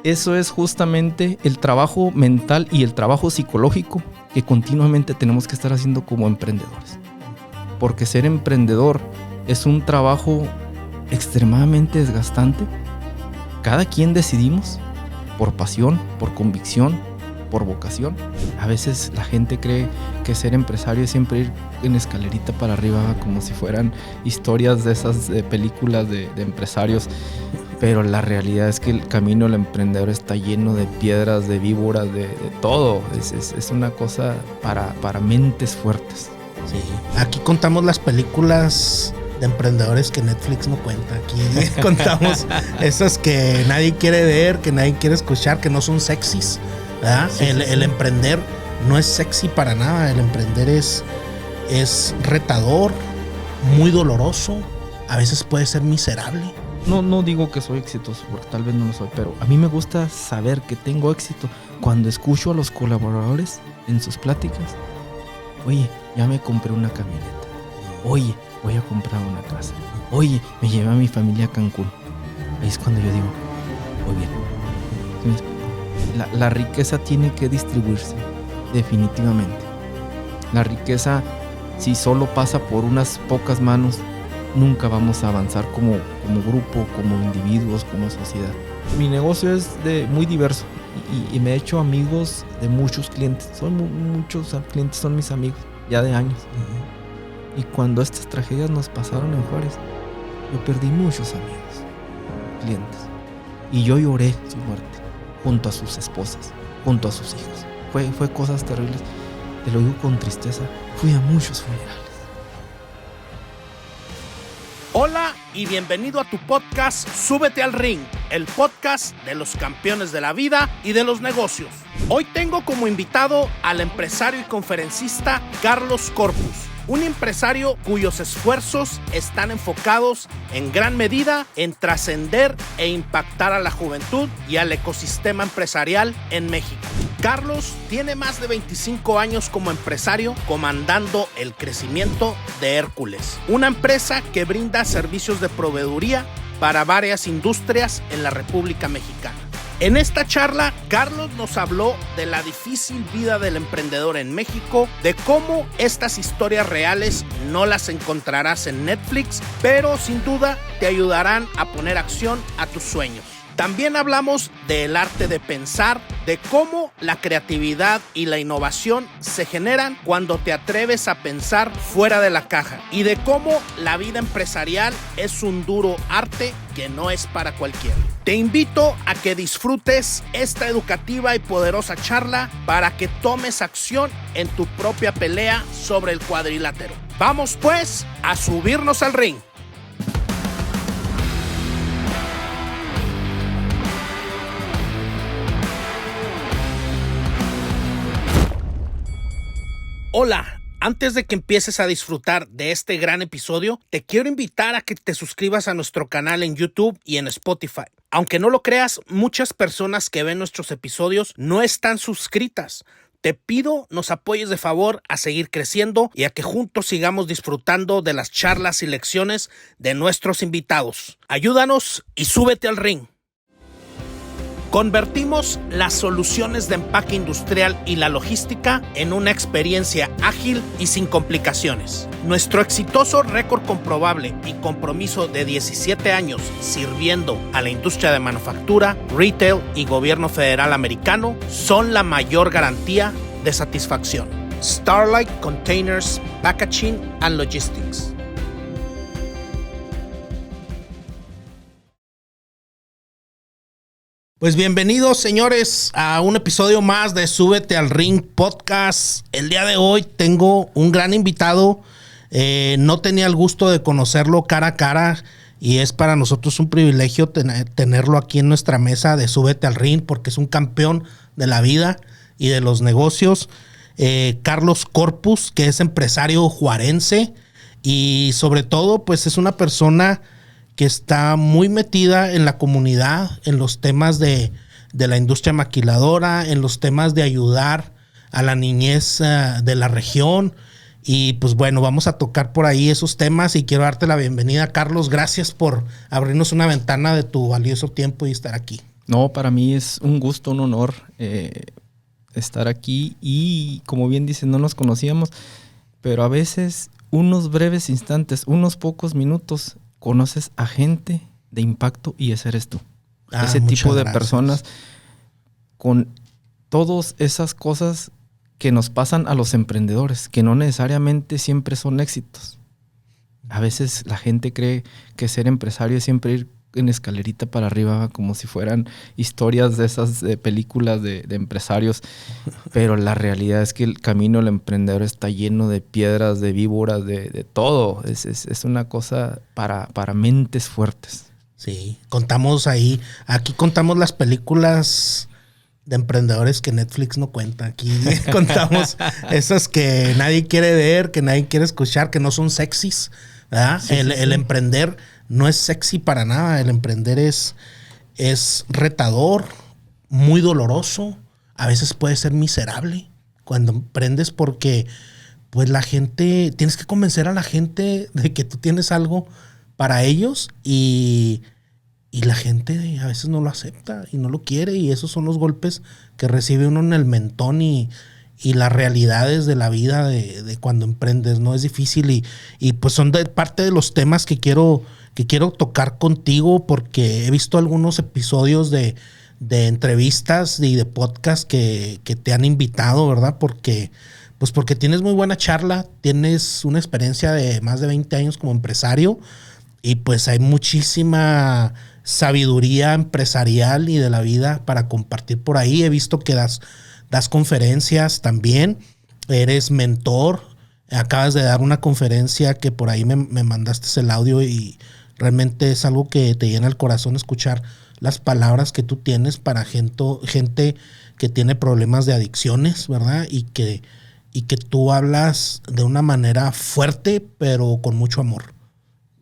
Eso es justamente el trabajo mental y el trabajo psicológico que continuamente tenemos que estar haciendo como emprendedores. Porque ser emprendedor es un trabajo extremadamente desgastante. Cada quien decidimos por pasión, por convicción, por vocación. A veces la gente cree que ser empresario es siempre ir en escalerita para arriba, como si fueran historias de esas películas de empresarios. Pero la realidad es que el camino del emprendedor está lleno de piedras, de víboras, de todo. Es una cosa para mentes fuertes. Sí. Aquí contamos las películas de emprendedores que Netflix no cuenta. Aquí contamos esas que nadie quiere ver, que nadie quiere escuchar, que no son sexys, ¿verdad? Sí, el emprender no es sexy para nada. El emprender es retador, muy doloroso, a veces puede ser miserable. No digo que soy exitoso, porque tal vez no lo soy, pero a mí me gusta saber que tengo éxito cuando escucho a los colaboradores en sus pláticas. Oye, ya me compré una camioneta. Oye, voy a comprar una casa. Oye, me llevé a mi familia a Cancún. Ahí es cuando yo digo, muy bien. La riqueza tiene que distribuirse, definitivamente. La riqueza, si solo pasa por unas pocas manos, nunca vamos a avanzar como grupo, como individuos, como sociedad. Mi negocio es muy diverso y me he hecho amigos de muchos clientes. Muchos clientes son mis amigos ya de años. Uh-huh. Y cuando estas tragedias nos pasaron en Juárez, yo perdí muchos amigos, clientes. Y yo lloré su muerte junto a sus esposas, junto a sus hijos. Fue cosas terribles. Te lo digo con tristeza. Fui a muchos funerales. Hola y bienvenido a tu podcast Súbete al Ring, el podcast de los campeones de la vida y de los negocios. Hoy tengo como invitado al empresario y conferencista Carlos Corpus, un empresario cuyos esfuerzos están enfocados en gran medida en trascender e impactar a la juventud y al ecosistema empresarial en México. Carlos tiene más de 25 años como empresario comandando el crecimiento de Hércules, una empresa que brinda servicios de proveeduría para varias industrias en la República Mexicana. En esta charla, Carlos nos habló de la difícil vida del emprendedor en México, de cómo estas historias reales no las encontrarás en Netflix, pero sin duda te ayudarán a poner acción a tus sueños. También hablamos del arte de pensar, de cómo la creatividad y la innovación se generan cuando te atreves a pensar fuera de la caja y de cómo la vida empresarial es un duro arte que no es para cualquiera. Te invito a que disfrutes esta educativa y poderosa charla para que tomes acción en tu propia pelea sobre el cuadrilátero. Vamos pues a subirnos al ring. Hola, antes de que empieces a disfrutar de este gran episodio, te quiero invitar a que te suscribas a nuestro canal en YouTube y en Spotify. Aunque no lo creas, muchas personas que ven nuestros episodios no están suscritas. Te pido nos apoyes de favor a seguir creciendo y a que juntos sigamos disfrutando de las charlas y lecciones de nuestros invitados. Ayúdanos y súbete al ring. Convertimos las soluciones de empaque industrial y la logística en una experiencia ágil y sin complicaciones. Nuestro exitoso récord comprobable y compromiso de 17 años sirviendo a la industria de manufactura, retail y gobierno federal americano son la mayor garantía de satisfacción. Starlight Containers, Packaging and Logistics. Pues bienvenidos, señores, a un episodio más de Súbete al Ring Podcast. El día de hoy tengo un gran invitado. No tenía el gusto de conocerlo cara a cara y es para nosotros un privilegio tenerlo aquí en nuestra mesa de Súbete al Ring porque es un campeón de la vida y de los negocios. Carlos Corpus, que es empresario juarense y sobre todo pues es una persona que está muy metida en la comunidad, en los temas de la industria maquiladora, en los temas de ayudar a la niñez de la región. Y pues bueno, vamos a tocar por ahí esos temas y quiero darte la bienvenida, Carlos. Gracias por abrirnos una ventana de tu valioso tiempo y estar aquí. No, para mí es un gusto, un honor estar aquí y como bien dices, no nos conocíamos, pero a veces unos breves instantes, unos pocos minutos, conoces a gente de impacto y ese eres tú. Ese tipo de personas con todas esas cosas que nos pasan a los emprendedores, que no necesariamente siempre son éxitos. A veces la gente cree que ser empresario es siempre ir en escalerita para arriba, como si fueran historias de esas películas de empresarios. Pero la realidad es que el camino del emprendedor está lleno de piedras, de víboras, de todo. Es una cosa para mentes fuertes. Sí, aquí contamos las películas de emprendedores que Netflix no cuenta. Aquí contamos esas que nadie quiere ver, que nadie quiere escuchar, que no son sexys, ¿verdad? Sí, el emprender no es sexy para nada. El emprender es retador, muy doloroso. A veces puede ser miserable cuando emprendes porque pues tienes que convencer a la gente de que tú tienes algo para ellos y la gente a veces no lo acepta y no lo quiere, y esos son los golpes que recibe uno en el mentón y las realidades de la vida de cuando emprendes, ¿no? Es difícil y pues son parte de los temas que quiero tocar contigo, porque he visto algunos episodios de entrevistas y de podcast que te han invitado, ¿verdad? Porque tienes muy buena charla, tienes una experiencia de más de 20 años como empresario y pues hay muchísima sabiduría empresarial y de la vida para compartir por ahí. He visto que das conferencias también, eres mentor, acabas de dar una conferencia que por ahí me mandaste el audio y realmente es algo que te llena el corazón escuchar las palabras que tú tienes para gente que tiene problemas de adicciones, ¿verdad? Y que tú hablas de una manera fuerte, pero con mucho amor.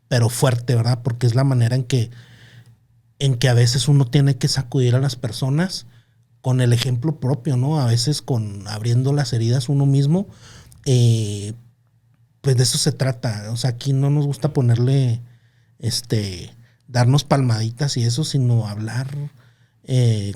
Pero fuerte, ¿verdad? Porque es la manera en que a veces uno tiene que sacudir a las personas con el ejemplo propio, ¿no? A veces abriendo las heridas uno mismo. Pues de eso se trata. O sea, aquí no nos gusta ponerle, darnos palmaditas y eso, sino hablar,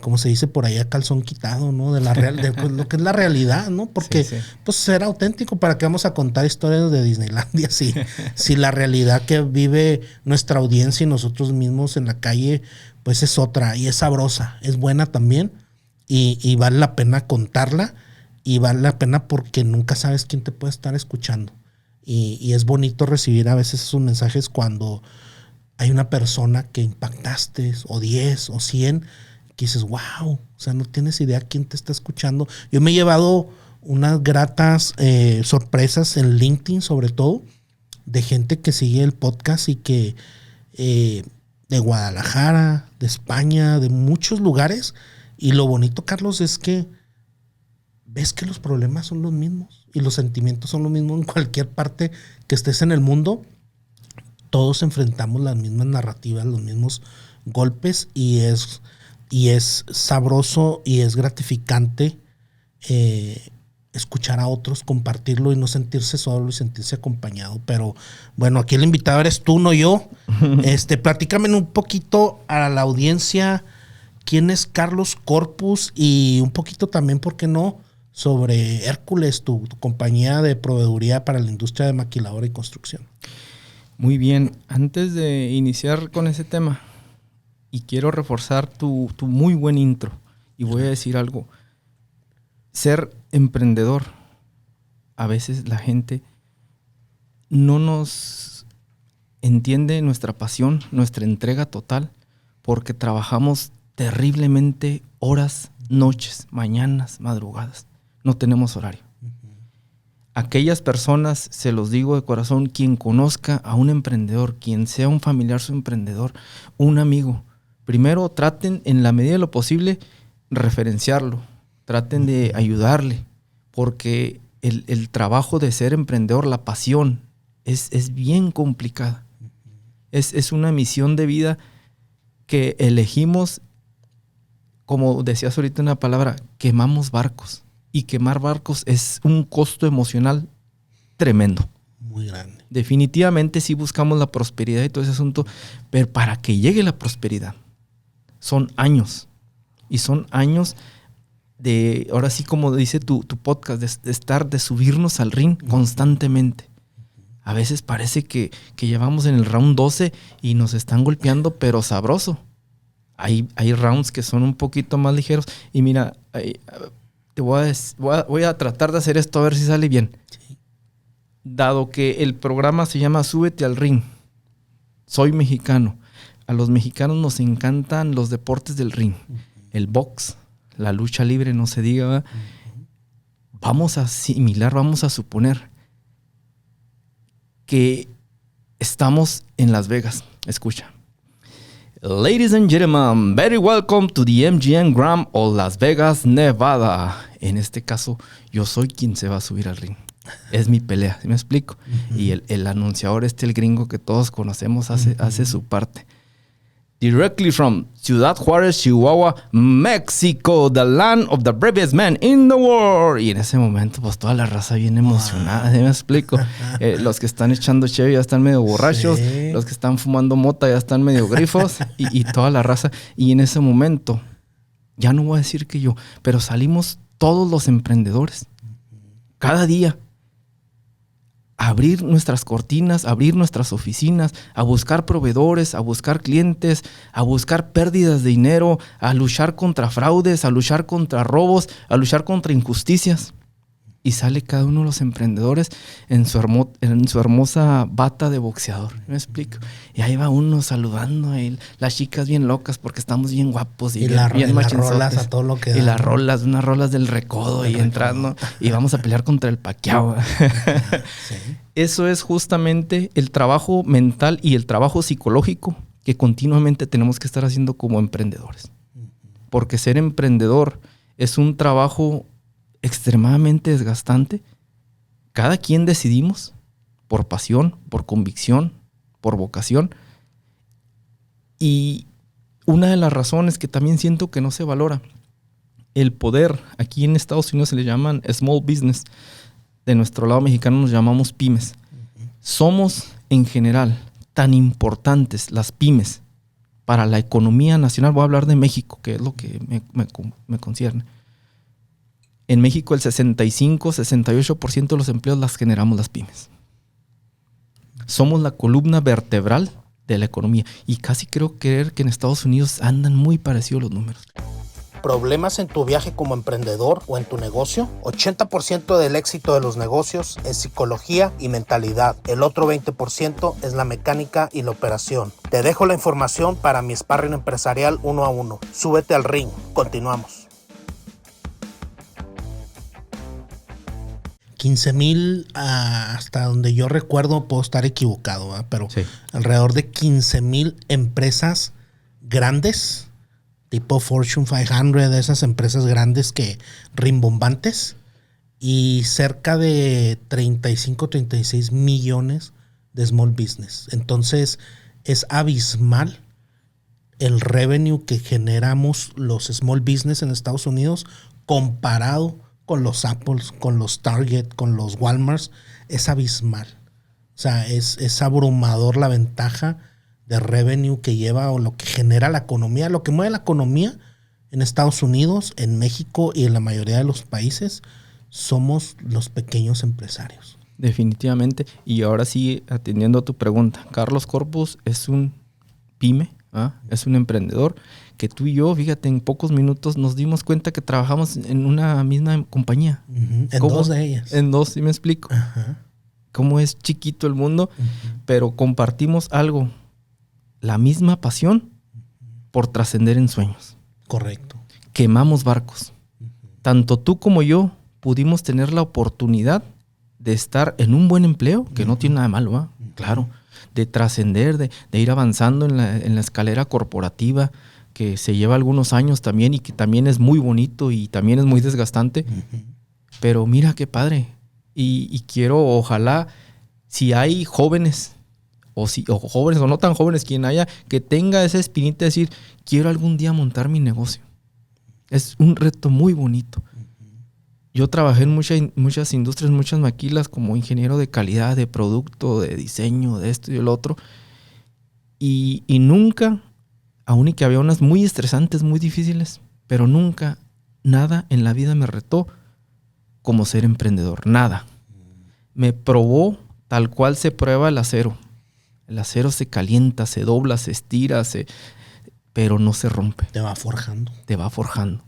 como se dice por ahí, a calzón quitado, ¿no? De lo que es la realidad, ¿no? Porque pues ser auténtico, ¿para qué vamos a contar historias de Disneylandia si la realidad que vive nuestra audiencia y nosotros mismos en la calle, pues es otra y es sabrosa, es buena también y vale la pena contarla y vale la pena porque nunca sabes quién te puede estar escuchando y es bonito recibir a veces esos mensajes cuando hay una persona que impactaste o 10 o 100 que dices, wow, o sea, no tienes idea quién te está escuchando. Yo me he llevado unas gratas sorpresas en LinkedIn, sobre todo, de gente que sigue el podcast y que de Guadalajara, de España, de muchos lugares. Y lo bonito, Carlos, es que ves que los problemas son los mismos y los sentimientos son los mismos en cualquier parte que estés en el mundo. Todos enfrentamos las mismas narrativas, los mismos golpes y es sabroso y es gratificante escuchar a otros, compartirlo y no sentirse solo y sentirse acompañado. Pero bueno, aquí el invitado eres tú, no yo. Platícame un poquito a la audiencia quién es Carlos Corpus y un poquito también, ¿por qué no?, sobre Hércules, tu compañía de proveeduría para la industria de maquiladora y construcción. Muy bien, antes de iniciar con ese tema, y quiero reforzar tu muy buen intro, y voy a decir algo. Ser emprendedor, a veces la gente no nos entiende nuestra pasión, nuestra entrega total, porque trabajamos terriblemente horas, noches, mañanas, madrugadas. No tenemos horario. Aquellas personas, se los digo de corazón, quien conozca a un emprendedor, quien sea un familiar su emprendedor, un amigo, primero traten en la medida de lo posible referenciarlo, traten de ayudarle, porque el trabajo de ser emprendedor, la pasión, es bien complicada. Es una misión de vida que elegimos, como decías ahorita una palabra, quemamos barcos. Y quemar barcos es un costo emocional tremendo. Muy grande. Definitivamente sí buscamos la prosperidad y todo ese asunto, pero para que llegue la prosperidad son años. Y son años de, ahora sí como dice tu podcast, de subirnos al ring constantemente. A veces parece que llevamos en el round 12 y nos están golpeando, pero sabroso. Hay rounds que son un poquito más ligeros. Y mira, voy a tratar de hacer esto a ver si sale bien. Sí. Dado que el programa se llama Súbete al Ring, soy mexicano. A los mexicanos nos encantan los deportes del ring. El box, la lucha libre, no se diga, ¿verdad? Vamos a suponer que estamos en Las Vegas. Escucha. Ladies and gentlemen, very welcome to the MGM Grand of Las Vegas, Nevada. En este caso, yo soy quien se va a subir al ring. Es mi pelea, ¿sí me explico? Y el anunciador el gringo que todos conocemos, hace su parte. Directly from Ciudad Juárez, Chihuahua, México, the land of the bravest man in the world. Y en ese momento, pues toda la raza bien emocionada, ¿sí me explico? Los que están echando cheve ya están medio borrachos, sí. Los que están fumando mota ya están medio grifos y toda la raza. Y en ese momento, ya no voy a decir que yo, pero salimos todos los emprendedores, cada día, a abrir nuestras cortinas, a abrir nuestras oficinas, a buscar proveedores, a buscar clientes, a buscar pérdidas de dinero, a luchar contra fraudes, a luchar contra robos, a luchar contra injusticias. Y sale cada uno de los emprendedores en su hermosa bata de boxeador. ¿Me explico? Y ahí va uno saludando a él. Las chicas bien locas porque estamos bien guapos. Y bien las rolas a todo lo que da. Y las rolas, unas rolas del recodo y entrando. Y vamos a pelear contra el Pacquiao. Sí. Eso es justamente el trabajo mental y el trabajo psicológico que continuamente tenemos que estar haciendo como emprendedores. Porque ser emprendedor es un trabajo extremadamente desgastante. Cada quien decidimos por pasión, por convicción, por vocación. Y una de las razones que también siento que no se valora, el poder, aquí en Estados Unidos se le llaman small business, de nuestro lado mexicano nos llamamos pymes. Somos en general tan importantes las pymes para la economía nacional. Voy a hablar de México, que es lo que me concierne. En México el 65-68% de los empleos las generamos las pymes. Somos la columna vertebral de la economía y casi creo creer que en Estados Unidos andan muy parecidos los números. ¿Problemas en tu viaje como emprendedor o en tu negocio? 80% del éxito de los negocios es psicología y mentalidad. El otro 20% es la mecánica y la operación. Te dejo la información para mi sparring empresarial 1 a 1. Súbete al ring. Continuamos. 15,000, hasta donde yo recuerdo, puedo estar equivocado, ¿verdad? Pero sí, alrededor de 15,000 empresas grandes, tipo Fortune 500, de esas empresas grandes que rimbombantes, y cerca de 35-36 millones de small business. Entonces es abismal el revenue que generamos los small business en Estados Unidos comparado con los Apples, con los Target, con los Walmarts. Es abismal. O sea, es abrumador la ventaja de revenue que lleva o lo que genera la economía. Lo que mueve la economía en Estados Unidos, en México y en la mayoría de los países somos los pequeños empresarios. Definitivamente. Y ahora sí, atendiendo a tu pregunta, Carlos Corpus es un pyme, es un emprendedor que tú y yo, fíjate, en pocos minutos nos dimos cuenta que trabajamos en una misma compañía. En dos de ellas. En dos, ¿sí me explico? Cómo es chiquito el mundo, pero compartimos algo, la misma pasión por trascender en sueños. Correcto. Quemamos barcos. Tanto tú como yo pudimos tener la oportunidad de estar en un buen empleo, que no tiene nada de malo, claro, de trascender, de ir avanzando en la escalera corporativa, que se lleva algunos años también y que también es muy bonito y también es muy desgastante. Pero mira qué padre. Y quiero, ojalá, si hay jóvenes o jóvenes o no tan jóvenes, quien haya, que tenga esa espinita de decir, quiero algún día montar mi negocio. Es un reto muy bonito. Yo trabajé en muchas industrias, muchas maquilas como ingeniero de calidad, de producto, de diseño, de esto y el otro. Y nunca, aún y que había unas muy estresantes, muy difíciles, pero nunca, nada en la vida me retó como ser emprendedor. Nada. Me probó tal cual se prueba el acero. El acero se calienta, se dobla, se estira, pero no se rompe. Te va forjando. Te va forjando.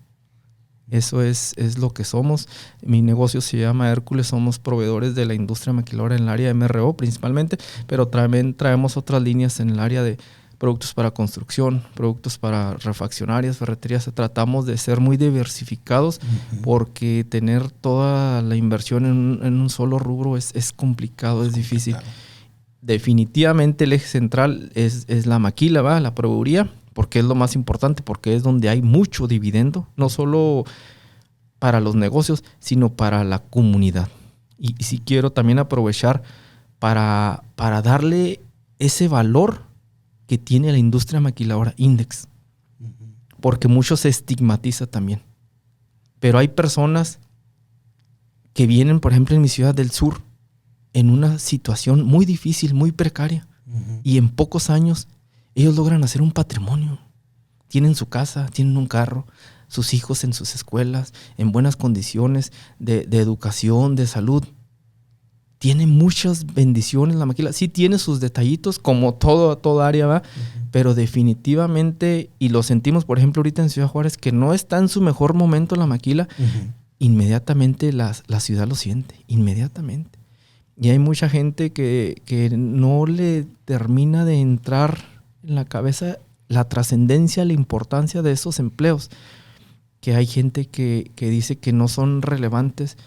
Eso es lo que somos. Mi negocio se llama Hércules. Somos proveedores de la industria maquiladora en el área de MRO principalmente, pero también traemos otras líneas en el área de productos para construcción, productos para refaccionarias, ferreterías. Tratamos de ser muy diversificados porque tener toda la inversión en un solo rubro es complicado, es difícil. Definitivamente el eje central es la maquila, ¿va? La proveeduría, porque es lo más importante, porque es donde hay mucho dividendo, no solo para los negocios, sino para la comunidad. Y sí quiero también aprovechar para darle ese valor que tiene la industria maquiladora Index, porque mucho se estigmatiza también. Pero hay personas que vienen, por ejemplo, en mi ciudad del sur, en una situación muy difícil, muy precaria, y en pocos años ellos logran hacer un patrimonio. Tienen su casa, tienen un carro, sus hijos en sus escuelas, en buenas condiciones de educación, de salud. Tiene muchas bendiciones la maquila. Sí tiene sus detallitos, como toda área va, pero definitivamente, y lo sentimos, por ejemplo, ahorita en Ciudad Juárez, que no está en su mejor momento la maquila, inmediatamente la ciudad lo siente, inmediatamente. Y hay mucha gente que no le termina de entrar en la cabeza la trascendencia, la importancia de esos empleos. Que hay gente que dice que no son relevantes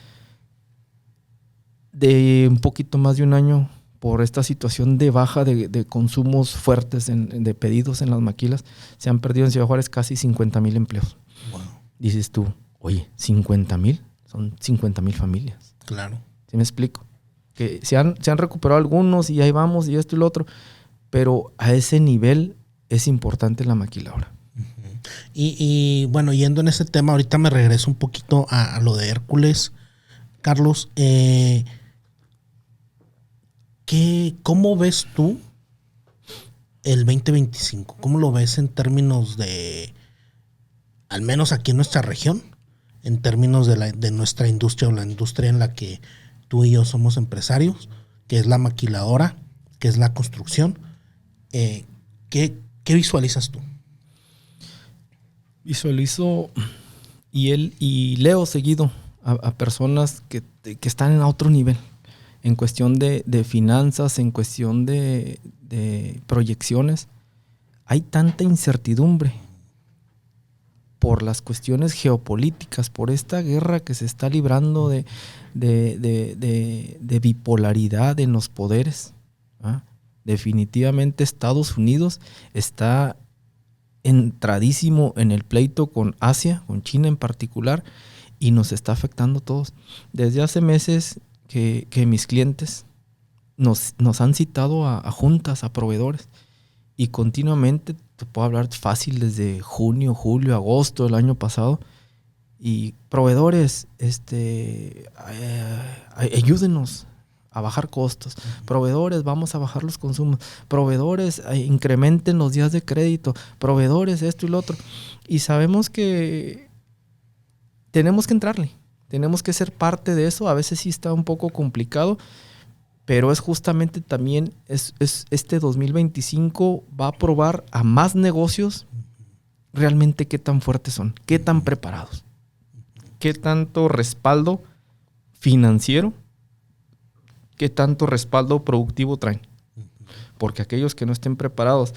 de un poquito más de un año por esta situación de baja de consumos fuertes de pedidos en las maquilas. Se han perdido en Ciudad Juárez casi 50,000 empleos. Wow. Dices tú, oye, 50,000 son 50,000 familias. Claro. ¿Sí me explico? Que se han recuperado algunos y ahí vamos y esto y lo otro, pero a ese nivel es importante la maquiladora. Y bueno, yendo en ese tema, ahorita me regreso un poquito a lo de Hércules. Carlos, ¿cómo ves tú el 2025? ¿Cómo lo ves en términos de, al menos aquí en nuestra región, en términos de nuestra industria o la industria en la que tú y yo somos empresarios, que es la maquiladora, que es la construcción? ¿Qué visualizas tú? Visualizo y leo seguido a personas que están en otro nivel, en cuestión de finanzas, en cuestión de proyecciones. Hay tanta incertidumbre por las cuestiones geopolíticas, por esta guerra que se está librando de bipolaridad en los poderes. Definitivamente Estados Unidos está entradísimo en el pleito con Asia, con China en particular, y nos está afectando a todos. Desde hace meses que mis clientes nos han citado a juntas, a proveedores, y continuamente, te puedo hablar fácil desde junio, julio, agosto del año pasado, y proveedores, ayúdenos a bajar costos. Proveedores, vamos a bajar los consumos. Proveedores, incrementen los días de crédito. Proveedores, esto y lo otro. Y sabemos que tenemos que entrarle. Tenemos que ser parte de eso. A veces sí está un poco complicado, pero es justamente también este 2025 va a probar a más negocios realmente qué tan fuertes son, qué tan preparados, qué tanto respaldo financiero, qué tanto respaldo productivo traen. Porque aquellos que no estén preparados,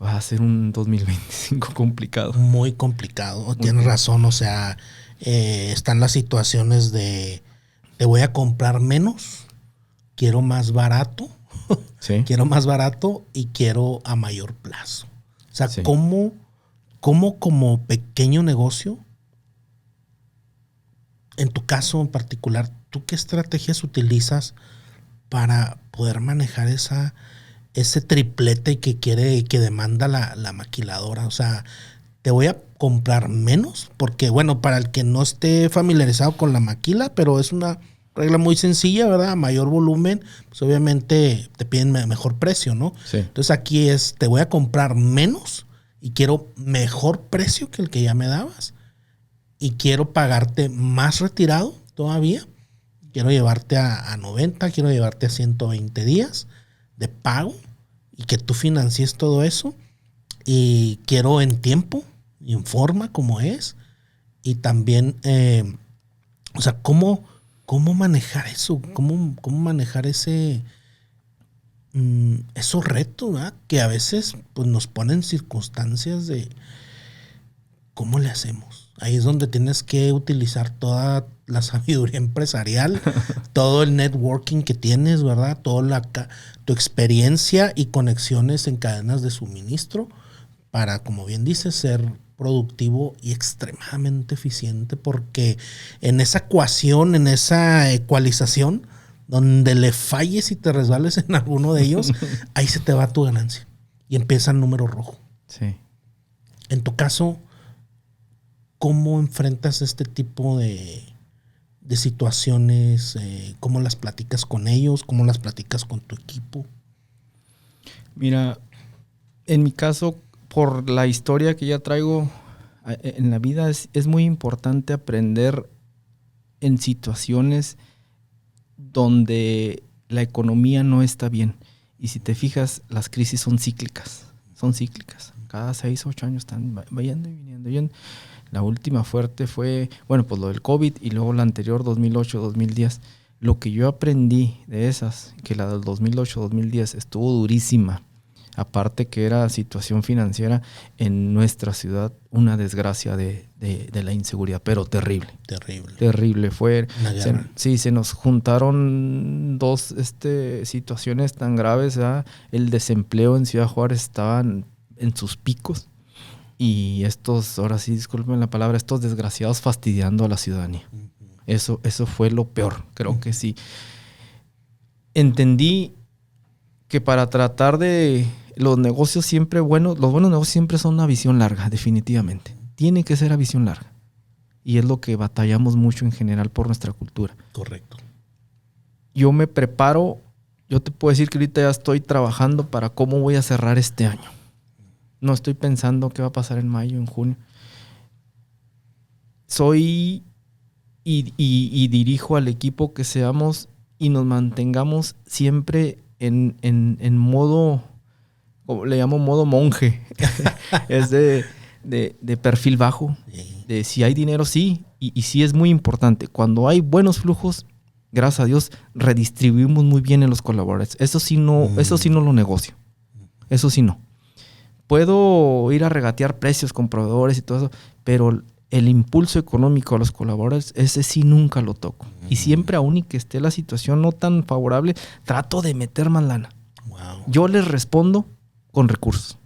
va a ser un 2025 complicado. Muy complicado. Tienes razón, o sea, están las situaciones de te voy a comprar menos, quiero más barato, ¿sí? Quiero más barato y quiero a mayor plazo. O sea, sí. ¿cómo como pequeño negocio, en tu caso en particular, tú qué estrategias utilizas para poder manejar ese triplete que demanda la maquiladora? O sea, te voy a comprar menos, porque bueno, para el que no esté familiarizado con la maquila, pero es una regla muy sencilla, ¿verdad? A mayor volumen, pues obviamente te piden mejor precio, ¿no? Sí. Entonces aquí te voy a comprar menos y quiero mejor precio que el que ya me dabas. y quiero pagarte más retirado todavía. Quiero llevarte a 90, quiero llevarte a 120 días de pago y que tú financies todo eso. Y quiero en tiempo y en forma como es. Y también, o sea, ¿cómo manejar eso? ¿Cómo manejar esos retos, ¿verdad? Que a veces pues, nos ponen circunstancias de ¿cómo le hacemos? Ahí es donde tienes que utilizar toda la sabiduría empresarial, todo el networking que tienes, ¿verdad? Toda tu experiencia y conexiones en cadenas de suministro para, como bien dices, ser productivo y extremadamente eficiente, porque en esa ecuación, en esa ecualización, donde le falles y te resbales en alguno de ellos, ahí se te va tu ganancia y empieza el número rojo. Sí. En tu caso, ¿cómo enfrentas este tipo de situaciones? ¿Cómo las platicas con ellos? ¿Cómo las platicas con tu equipo? Mira, en mi caso, por la historia que ya traigo en la vida, es muy importante aprender en situaciones donde la economía no está bien. Y si te fijas, las crisis son cíclicas. Cada 6 o 8 años están vayendo y viniendo. La última fuerte fue, bueno, pues lo del COVID y luego la anterior, 2008-2010. Lo que yo aprendí de esas, que la del 2008-2010 estuvo durísima. Aparte que era situación financiera en nuestra ciudad, una desgracia de la inseguridad, pero terrible. Terrible. Fue, se nos juntaron dos situaciones tan graves, ¿verdad? El desempleo en Ciudad Juárez estaba en sus picos y estos, ahora sí, disculpen la palabra, estos desgraciados fastidiando a la ciudadanía. Eso fue lo peor, creo que sí. Entendí que para tratar de los negocios siempre buenos, los buenos negocios siempre son una visión larga, definitivamente. Tiene que ser a visión larga. Y es lo que batallamos mucho en general por nuestra cultura. Correcto. Yo me preparo, yo te puedo decir que ahorita ya estoy trabajando para cómo voy a cerrar este año. No estoy pensando qué va a pasar en mayo, en junio. Soy y dirijo al equipo que seamos y nos mantengamos siempre en modo, como le llamo, modo monje. Es de perfil bajo. De si hay dinero, sí. Y sí es muy importante. Cuando hay buenos flujos, gracias a Dios, redistribuimos muy bien en los colaboradores. Eso sí no lo negocio. Eso sí no. Puedo ir a regatear precios con proveedores y todo eso, pero el impulso económico a los colaboradores, ese sí nunca lo toco. Y siempre, aún y que esté la situación no tan favorable, trato de meter más lana. Wow. Yo les respondo con recursos,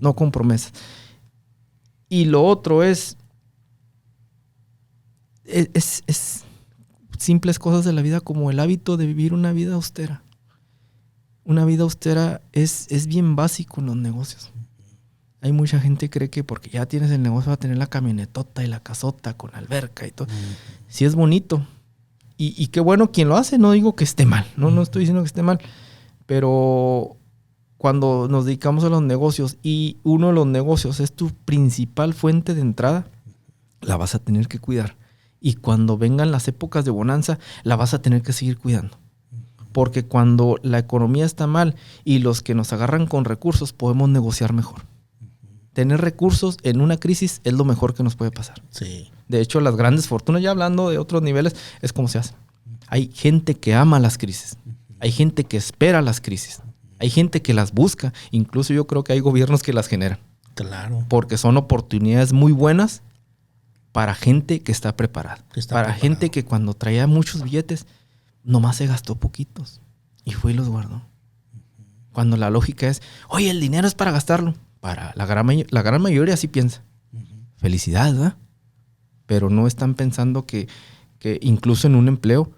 no con promesas. Y lo otro es simples cosas de la vida, como el hábito de vivir una vida austera. Una vida austera es bien básico en los negocios. Hay mucha gente que cree que porque ya tienes el negocio va a tener la camionetota y la casota con alberca y todo. Sí es bonito. Y qué bueno quien lo hace. No digo que esté mal. No estoy diciendo que esté mal. Pero cuando nos dedicamos a los negocios y uno de los negocios es tu principal fuente de entrada, la vas a tener que cuidar. Y cuando vengan las épocas de bonanza, la vas a tener que seguir cuidando. Porque cuando la economía está mal y los que nos agarran con recursos, podemos negociar mejor. Tener recursos en una crisis es lo mejor que nos puede pasar. Sí. De hecho, las grandes fortunas, ya hablando de otros niveles, es como se hace. Hay gente que ama las crisis. Hay gente que espera las crisis. Hay gente que las busca. Incluso yo creo que hay gobiernos que las generan. Claro. Porque son oportunidades muy buenas para gente que está preparada. Gente que cuando traía muchos billetes, nomás se gastó poquitos. Y fue y los guardó. Cuando la lógica es, oye, el dinero es para gastarlo. Para la gran mayoría sí piensa. Felicidad, ¿verdad? Pero no están pensando que incluso en un empleo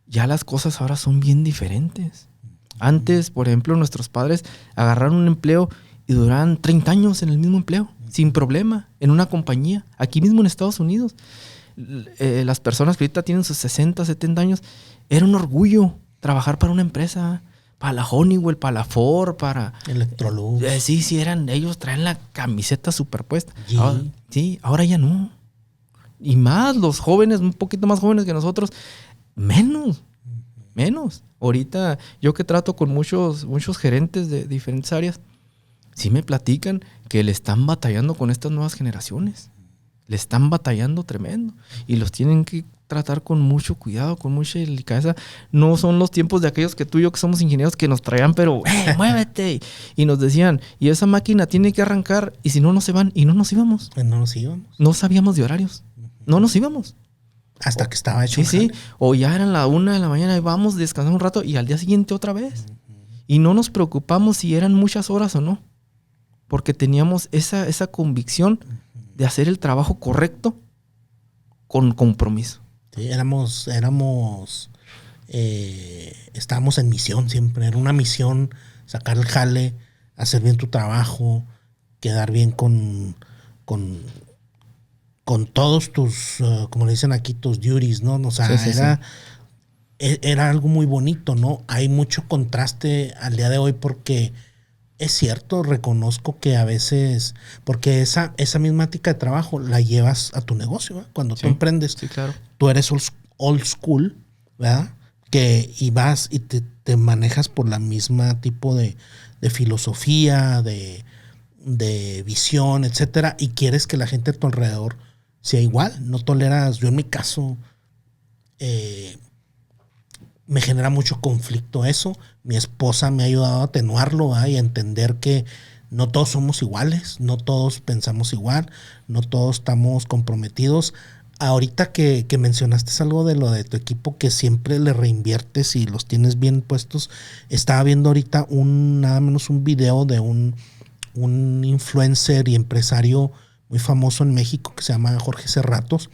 ya las cosas ahora son bien diferentes. Antes, por ejemplo, nuestros padres agarraron un empleo y duraban 30 años en el mismo empleo, sin problema, en una compañía, aquí mismo en Estados Unidos. Las personas que ahorita tienen sus 60, 70 años, era un orgullo trabajar para una empresa, para la Honeywell, para la Ford, para Electrolux. Sí, ellos traen la camiseta superpuesta. Ahora ya no. Y más los jóvenes, un poquito más jóvenes que nosotros, menos. Ahorita yo que trato con muchos gerentes de diferentes áreas, sí me platican que le están batallando con estas nuevas generaciones. Le están batallando tremendo. Y los tienen que tratar con mucho cuidado, con mucha delicadeza. No son los tiempos de aquellos que tú y yo que somos ingenieros que nos traían, pero muévete. Y nos decían, y esa máquina tiene que arrancar, y si no, no se van. Y no nos íbamos. No nos íbamos. No sabíamos de horarios. No nos íbamos. Hasta que estaba hecho. Sí. O ya eran la 1 de la mañana y vamos, descansar un rato y al día siguiente otra vez. Y no nos preocupamos si eran muchas horas o no. Porque teníamos esa convicción de hacer el trabajo correcto con compromiso. Sí, estábamos en misión siempre. Era una misión, sacar el jale, hacer bien tu trabajo, quedar bien con todos tus, como le dicen aquí, tus duties, ¿no? O sea, era algo muy bonito, ¿no? Hay mucho contraste al día de hoy porque es cierto, reconozco que a veces, porque esa misma ética de trabajo la llevas a tu negocio, ¿verdad? Cuando tú emprendes, claro. Tú eres old school, ¿verdad? Y vas y te manejas por la misma tipo de filosofía, de visión, etcétera, y quieres que la gente a tu alrededor sea igual. No toleras, yo en mi caso, me genera mucho conflicto eso. Mi esposa me ha ayudado a atenuarlo, ¿verdad? Y a entender que no todos somos iguales, no todos pensamos igual, no todos estamos comprometidos. Ahorita que mencionaste algo de lo de tu equipo, que siempre le reinviertes y los tienes bien puestos. Estaba viendo ahorita nada menos un video de un influencer y empresario muy famoso en México que se llama Jorge Cerratos,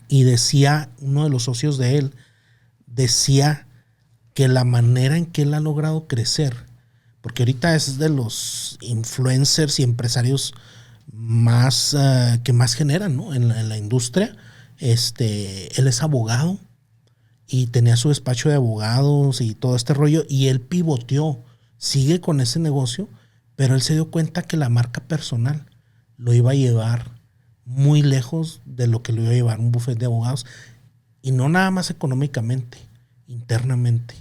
y decía, uno de los socios de él, decía que la manera en que él ha logrado crecer, porque ahorita es de los influencers y empresarios más que más generan, ¿no? en la industria. Él es abogado y tenía su despacho de abogados y todo este rollo, y él pivoteó, sigue con ese negocio, pero él se dio cuenta que la marca personal lo iba a llevar muy lejos de lo que lo iba a llevar un bufete de abogados, y no nada más económicamente, internamente,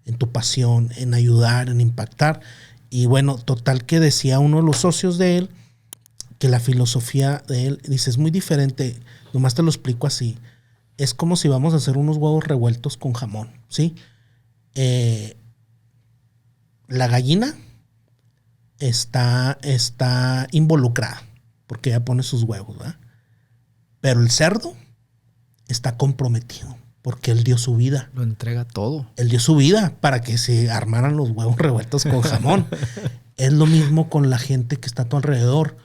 en tu pasión, en ayudar, en impactar. Y bueno, total que decía uno de los socios de él que la filosofía de él, dice, es muy diferente. Nomás te lo explico así. Es como si vamos a hacer unos huevos revueltos con jamón, ¿sí? La gallina está involucrada porque ella pone sus huevos, ¿verdad? Pero el cerdo está comprometido porque él dio su vida. Lo entrega todo. Él dio su vida para que se armaran los huevos revueltos con jamón. Es lo mismo con la gente que está a tu alrededor.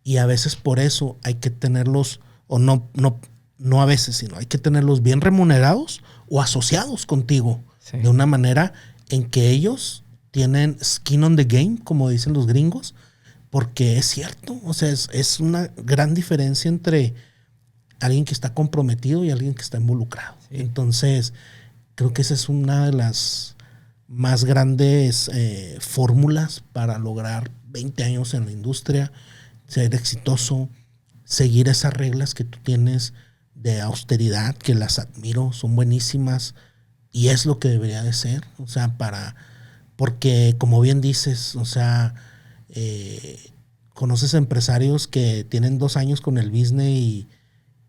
Y a veces por eso hay que tenerlos, o no a veces, sino hay que tenerlos bien remunerados o asociados contigo. Sí. De una manera en que ellos tienen skin on the game, como dicen los gringos, porque es cierto. O sea, es una gran diferencia entre alguien que está comprometido y alguien que está involucrado. Sí. Entonces, creo que esa es una de las más grandes fórmulas para lograr 20 años en la industria, ser exitoso, seguir esas reglas que tú tienes de austeridad, que las admiro, son buenísimas, y es lo que debería de ser. O sea, porque como bien dices, o sea, conoces empresarios que tienen 2 años con el business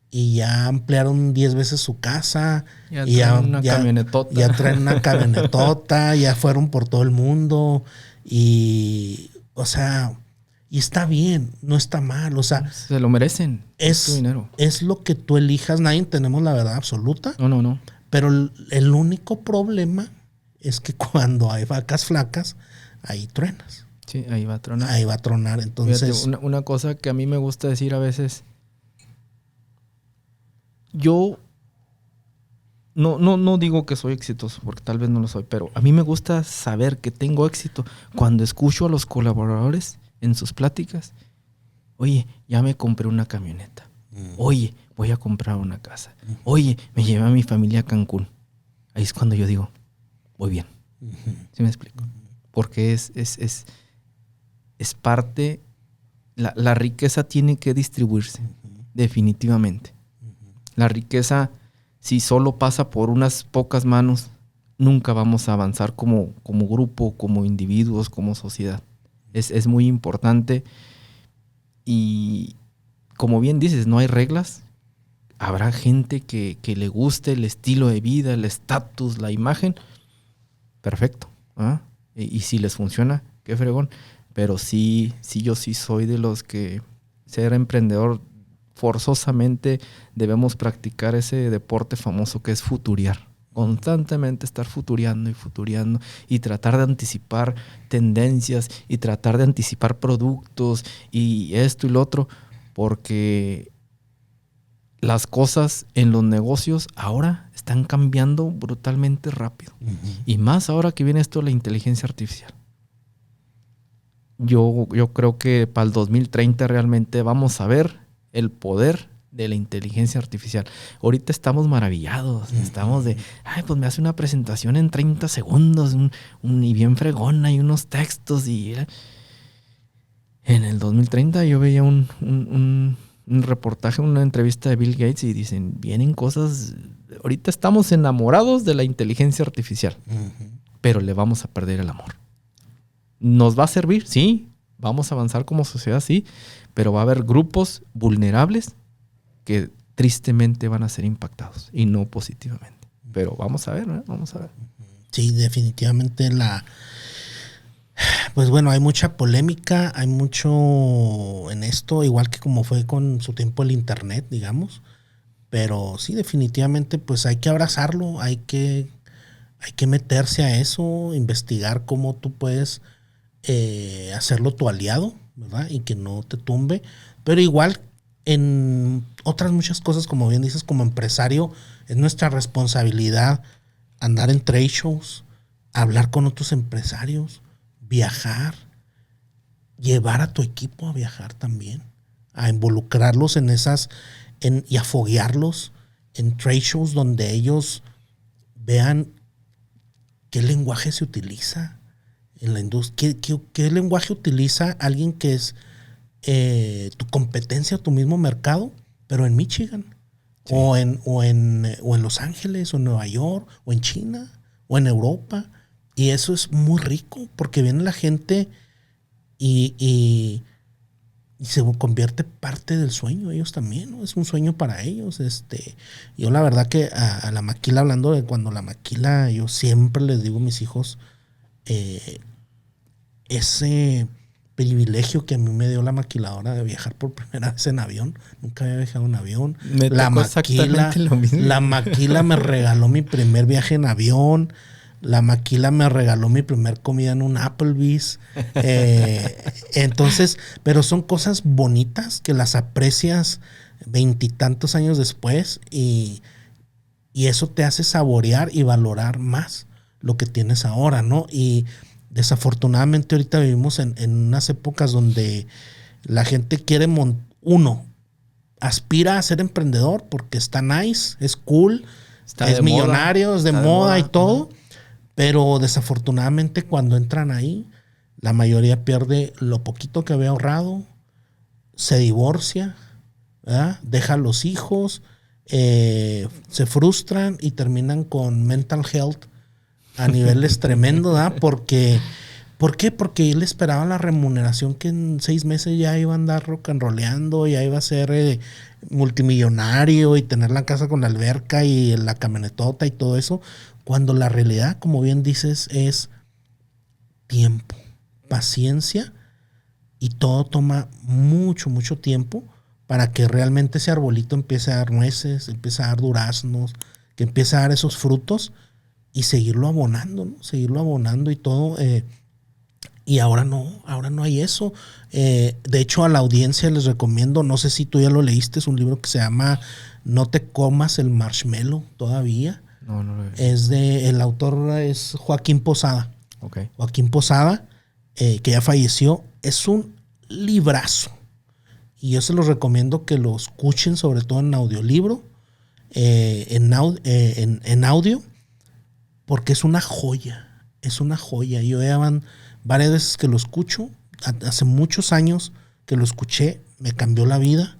y ya ampliaron 10 veces su casa. Ya traen una camionetota. Ya traen una camionetota, ya fueron por todo el mundo. Y, o sea, y está bien, no está mal. O sea, se lo merecen. Es su dinero. Es lo que tú elijas. Nadie tenemos la verdad absoluta. No. Pero el único problema es que cuando hay vacas flacas, ahí truenas. Sí, ahí va a tronar. Ahí va a tronar. Entonces, fíjate, una cosa que a mí me gusta decir a veces, yo no digo que soy exitoso, porque tal vez no lo soy, pero a mí me gusta saber que tengo éxito cuando escucho a los colaboradores en sus pláticas. Oye, ya me compré una camioneta. Oye, voy a comprar una casa. Oye, me llevé a mi familia a Cancún. Ahí es cuando yo digo, voy bien. ¿Sí me explico? Porque es parte, la riqueza tiene que distribuirse, definitivamente. La riqueza, si solo pasa por unas pocas manos, nunca vamos a avanzar como grupo, como individuos, como sociedad. Es muy importante y como bien dices, no hay reglas. Habrá gente que le guste el estilo de vida, el estatus, la imagen. Perfecto. ¿Ah? Y si les funciona, qué fregón. Pero sí, yo sí soy de los que ser emprendedor forzosamente debemos practicar ese deporte famoso que es futuriar. Constantemente estar futuriando y tratar de anticipar tendencias y tratar de anticipar productos y esto y lo otro, porque las cosas en los negocios ahora están cambiando brutalmente rápido. Y más ahora que viene esto de la inteligencia artificial. Yo creo que para el 2030 realmente vamos a ver el poder de la inteligencia artificial. Ahorita estamos maravillados. Estamos de, pues me hace una presentación en 30 segundos y bien fregona y unos textos. Y en el 2030 yo veía un reportaje, una entrevista de Bill Gates y dicen, vienen cosas... Ahorita estamos enamorados de la inteligencia artificial, pero le vamos a perder el amor. ¿Nos va a servir? Sí. Vamos a avanzar como sociedad, sí. Pero va a haber grupos vulnerables que tristemente van a ser impactados y no positivamente. Pero vamos a ver, ¿no? Vamos a ver. Sí, definitivamente pues bueno, hay mucha polémica, hay mucho en esto, igual que como fue con su tiempo el internet, digamos. Pero sí, definitivamente pues hay que abrazarlo, hay que meterse a eso, investigar cómo tú puedes hacerlo tu aliado, ¿verdad? Y que no te tumbe. Pero igual en otras muchas cosas, como bien dices, como empresario, es nuestra responsabilidad andar en trade shows, hablar con otros empresarios, viajar, llevar a tu equipo a viajar también, a involucrarlos y a foguearlos en trade shows donde ellos vean qué lenguaje se utiliza en la industria, qué lenguaje utiliza alguien que es tu competencia, tu mismo mercado, pero en Michigan, sí. o en Los Ángeles, o en Nueva York, o en China, o en Europa. Y eso es muy rico, porque viene la gente y se convierte parte del sueño, ellos también, ¿no? Es un sueño para ellos. Yo la verdad que a la maquila, hablando de cuando la maquila, yo siempre les digo a mis hijos, ese privilegio que a mí me dio la maquiladora de viajar por primera vez en avión. Nunca había viajado en avión. La maquila me regaló mi primer viaje en avión. La maquila me regaló mi primer comida en un Applebee's. Entonces, pero son cosas bonitas que las aprecias 20 y tantos años después y eso te hace saborear y valorar más lo que tienes ahora, ¿no? Y desafortunadamente ahorita vivimos en unas épocas donde la gente quiere aspira a ser emprendedor porque está nice, es cool, es millonario, es de moda y todo. Pero desafortunadamente cuando entran ahí, la mayoría pierde lo poquito que había ahorrado, se divorcia, ¿verdad? Deja a los hijos, se frustran y terminan con mental health a niveles tremendos, ¿verdad? ¿Por qué? Porque él esperaba la remuneración que en 6 meses ya iba a andar rock and rolleando, ya iba a ser multimillonario y tener la casa con la alberca y la camionetota y todo eso. Cuando la realidad, como bien dices, es tiempo, paciencia, y todo toma mucho, mucho tiempo para que realmente ese arbolito empiece a dar nueces, empiece a dar duraznos, que empiece a dar esos frutos y seguirlo abonando, ¿no? Seguirlo abonando y todo. Y ahora no hay eso. De hecho, a la audiencia les recomiendo, no sé si tú ya lo leíste, es un libro que se llama No te comas el marshmallow todavía. No lo he visto. El autor es Joaquín Posada. Okay. Joaquín Posada, que ya falleció. Es un librazo. Y yo se los recomiendo que lo escuchen, sobre todo en audiolibro, en audio, porque es una joya. Es una joya. Yo ya van varias veces que lo escucho. Hace muchos años que lo escuché, me cambió la vida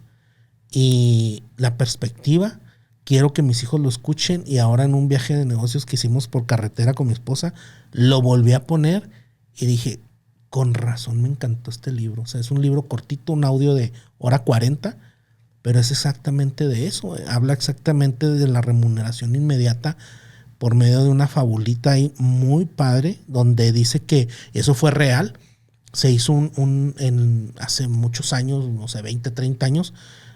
y la perspectiva quiero que mis hijos lo escuchen, y ahora en un viaje de negocios que hicimos por carretera con mi esposa, lo volví a poner y dije, con razón me encantó este libro. O sea, es un libro cortito, un audio de 1:40, pero es exactamente de eso. Habla exactamente de la remuneración inmediata por medio de una fabulita ahí muy padre, donde dice que eso fue real. Se hizo hace muchos años, no sé, 20, 30 años,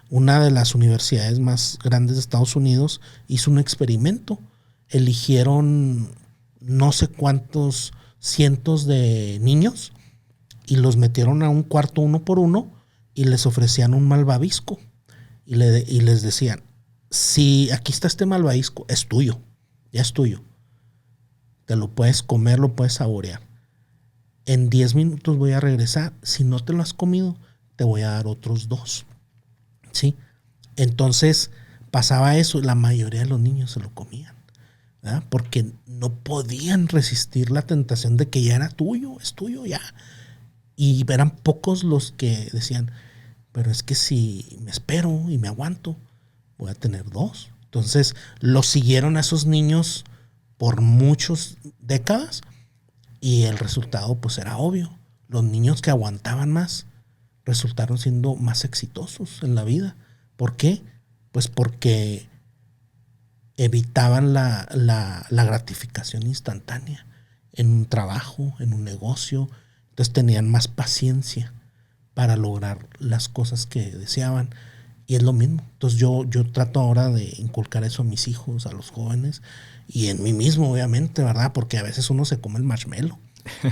una de las universidades más grandes de Estados Unidos hizo un experimento. Eligieron no sé cuántos cientos de niños y los metieron a un cuarto uno por uno y les ofrecían un malvavisco. Y les decían, si aquí está este malvavisco, es tuyo, ya es tuyo. Te lo puedes comer, lo puedes saborear. En 10 minutos voy a regresar. Si no te lo has comido, te voy a dar otros 2. ¿Sí? Entonces pasaba eso y la mayoría de los niños se lo comían, ¿verdad? Porque no podían resistir la tentación de que ya era tuyo, es tuyo ya. Y eran pocos los que decían, pero es que si me espero y me aguanto, voy a tener 2. Entonces los siguieron a esos niños por muchas décadas y el resultado pues era obvio. Los niños que aguantaban más resultaron siendo más exitosos en la vida. ¿Por qué? Pues porque evitaban la gratificación instantánea en un trabajo, en un negocio. Entonces tenían más paciencia para lograr las cosas que deseaban. Y es lo mismo. Entonces yo trato ahora de inculcar eso a mis hijos, a los jóvenes, y en mí mismo, obviamente, ¿verdad? Porque a veces uno se come el marshmallow.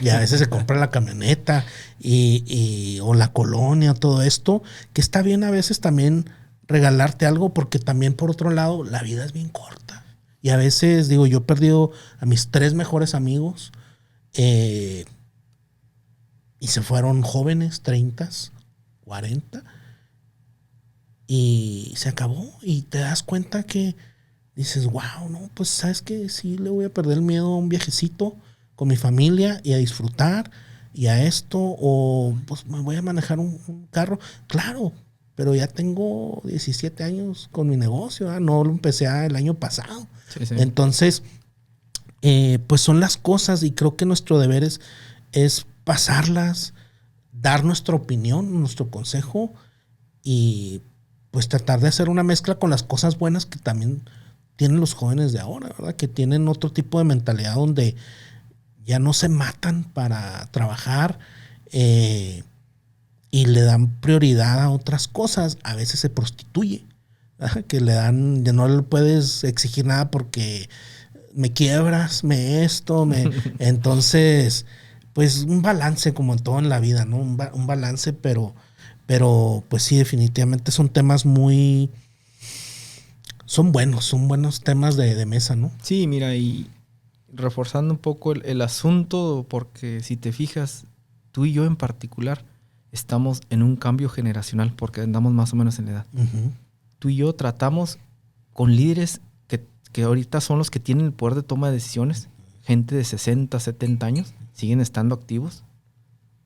Y a veces se compra la camioneta o la colonia, todo esto, que está bien a veces también regalarte algo, porque también por otro lado la vida es bien corta. Y a veces, digo, yo he perdido a mis 3 mejores amigos y se fueron jóvenes, 30, 40, y se acabó. Y te das cuenta que dices, wow, no, pues sabes que sí le voy a perder el miedo a un viajecito con mi familia y a disfrutar y a esto, o pues me voy a manejar un carro. Claro, pero ya tengo 17 años con mi negocio, ¿eh? No lo empecé el año pasado. Sí. Entonces, pues son las cosas, y creo que nuestro deber es pasarlas, dar nuestra opinión, nuestro consejo, y pues tratar de hacer una mezcla con las cosas buenas que también tienen los jóvenes de ahora, ¿verdad? Que tienen otro tipo de mentalidad donde ya no se matan para trabajar y le dan prioridad a otras cosas. A veces se prostituye, ¿verdad? Que le dan, ya no le puedes exigir nada porque me quiebras, entonces, pues un balance como en todo en la vida, ¿no? Un balance, pero pues sí, definitivamente son temas son buenos temas de mesa, ¿no? Sí, mira, y reforzando un poco el asunto, porque si te fijas, tú y yo en particular estamos en un cambio generacional porque andamos más o menos en la edad. Uh-huh. Tú y yo tratamos con líderes que ahorita son los que tienen el poder de toma de decisiones, gente de 60, 70 años, siguen estando activos,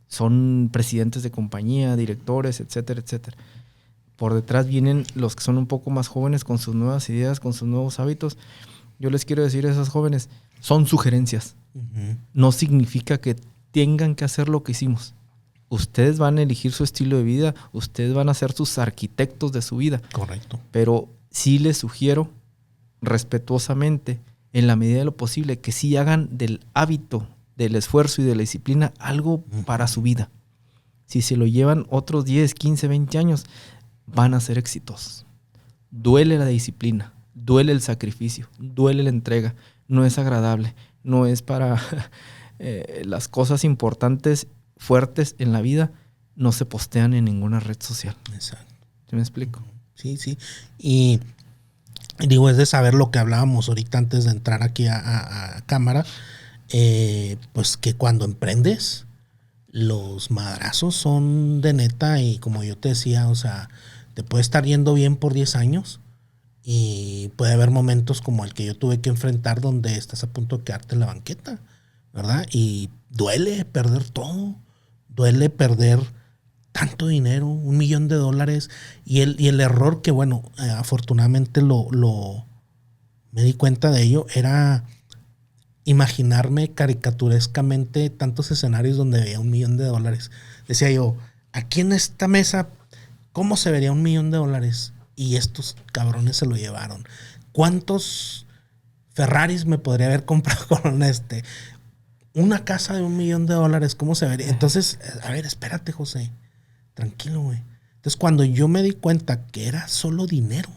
son presidentes de compañía, directores, etcétera, etcétera. Por detrás vienen los que son un poco más jóvenes con sus nuevas ideas, con sus nuevos hábitos. Yo les quiero decir a esos jóvenes, son sugerencias. Uh-huh. No significa que tengan que hacer lo que hicimos. Ustedes van a elegir su estilo de vida, ustedes van a ser sus arquitectos de su vida. Correcto. Pero sí les sugiero respetuosamente, en la medida de lo posible, que sí hagan del hábito, del esfuerzo y de la disciplina algo para su vida. Si se lo llevan otros 10, 15, 20 años, van a ser exitosos. Duele la disciplina, duele el sacrificio, duele la entrega. No es agradable, no es para las cosas importantes, fuertes en la vida, no se postean en ninguna red social. Exacto. ¿Sí me explico? Sí, sí. Y digo, es de saber lo que hablábamos ahorita antes de entrar aquí a cámara, pues que cuando emprendes, los madrazos son de neta, y como yo te decía, o sea, te puede estar yendo bien por 10 años y puede haber momentos como el que yo tuve que enfrentar donde estás a punto de quedarte en la banqueta, ¿verdad? Y duele perder todo, duele perder tanto dinero, $1 millón. Y el error que, bueno, afortunadamente me di cuenta de ello, era imaginarme caricaturescamente tantos escenarios donde veía $1 millón. Decía yo, aquí en esta mesa, ¿cómo se vería $1 millón? Y estos cabrones se lo llevaron. ¿Cuántos Ferraris me podría haber comprado con una casa de $1 millón? ¿Cómo se vería? Entonces, a ver, espérate, José. Tranquilo, güey. Entonces, cuando yo me di cuenta que era solo dinero,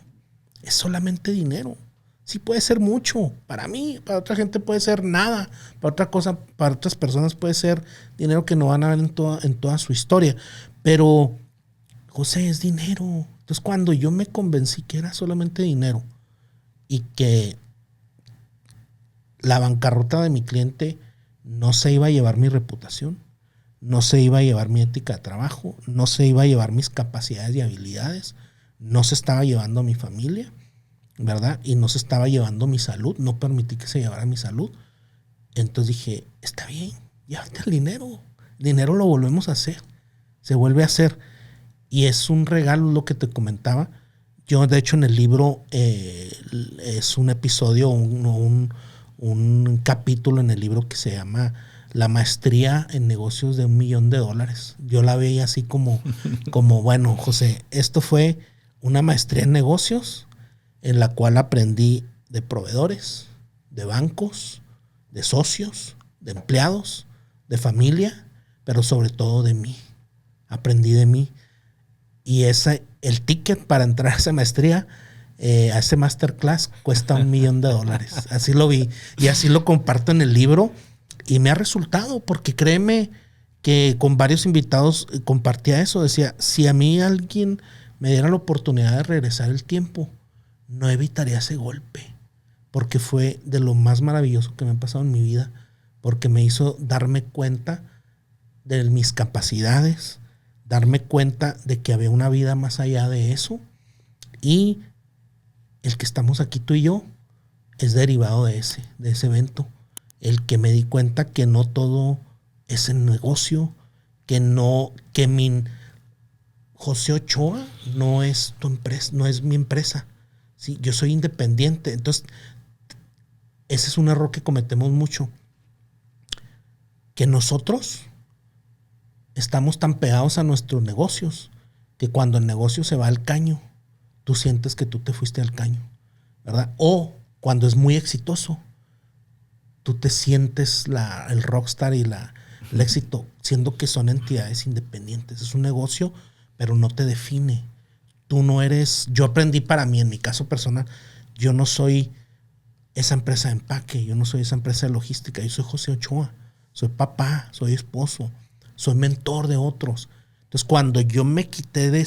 es solamente dinero. Sí puede ser mucho. Para mí, para otra gente puede ser nada. Para otra cosa, para otras personas puede ser dinero que no van a ver en toda su historia. Pero, José, es dinero. Entonces, cuando yo me convencí que era solamente dinero y que la bancarrota de mi cliente no se iba a llevar mi reputación, no se iba a llevar mi ética de trabajo, no se iba a llevar mis capacidades y habilidades, no se estaba llevando a mi familia, ¿verdad? Y no se estaba llevando mi salud, no permití que se llevara mi salud. Entonces dije, está bien, llévate el dinero. El dinero lo volvemos a hacer, se vuelve a hacer. Y es un regalo lo que te comentaba. Yo, de hecho, en el libro es un episodio, un capítulo en el libro que se llama La maestría en negocios de $1 millón. Yo la veía así como bueno, José, esto fue una maestría en negocios en la cual aprendí de proveedores, de bancos, de socios, de empleados, de familia, pero sobre todo de mí. Aprendí de mí. Y el ticket para entrar a esa maestría, a ese masterclass, cuesta $1 millón. Así lo vi. Y así lo comparto en el libro. Y me ha resultado, porque créeme que con varios invitados compartía eso. Decía, si a mí alguien me diera la oportunidad de regresar el tiempo, no evitaría ese golpe. Porque fue de lo más maravilloso que me ha pasado en mi vida. Porque me hizo darme cuenta de mis capacidades, darme cuenta de que había una vida más allá de eso, y el que estamos aquí tú y yo es derivado de ese evento. El que me di cuenta que no todo es el negocio, que José Ochoa no es tu empresa, no es mi empresa. ¿Sí? Yo soy independiente. Entonces, ese es un error que cometemos mucho. Que nosotros estamos tan pegados a nuestros negocios que cuando el negocio se va al caño, tú sientes que tú te fuiste al caño, ¿verdad? O cuando es muy exitoso, tú te sientes el rockstar y el éxito, siendo que son entidades independientes. Es un negocio, pero no te define. Tú no eres... Yo aprendí para mí, en mi caso personal, yo no soy esa empresa de empaque, yo no soy esa empresa de logística, yo soy José Ochoa, soy papá, soy esposo, soy mentor de otros. Entonces, cuando yo me quité de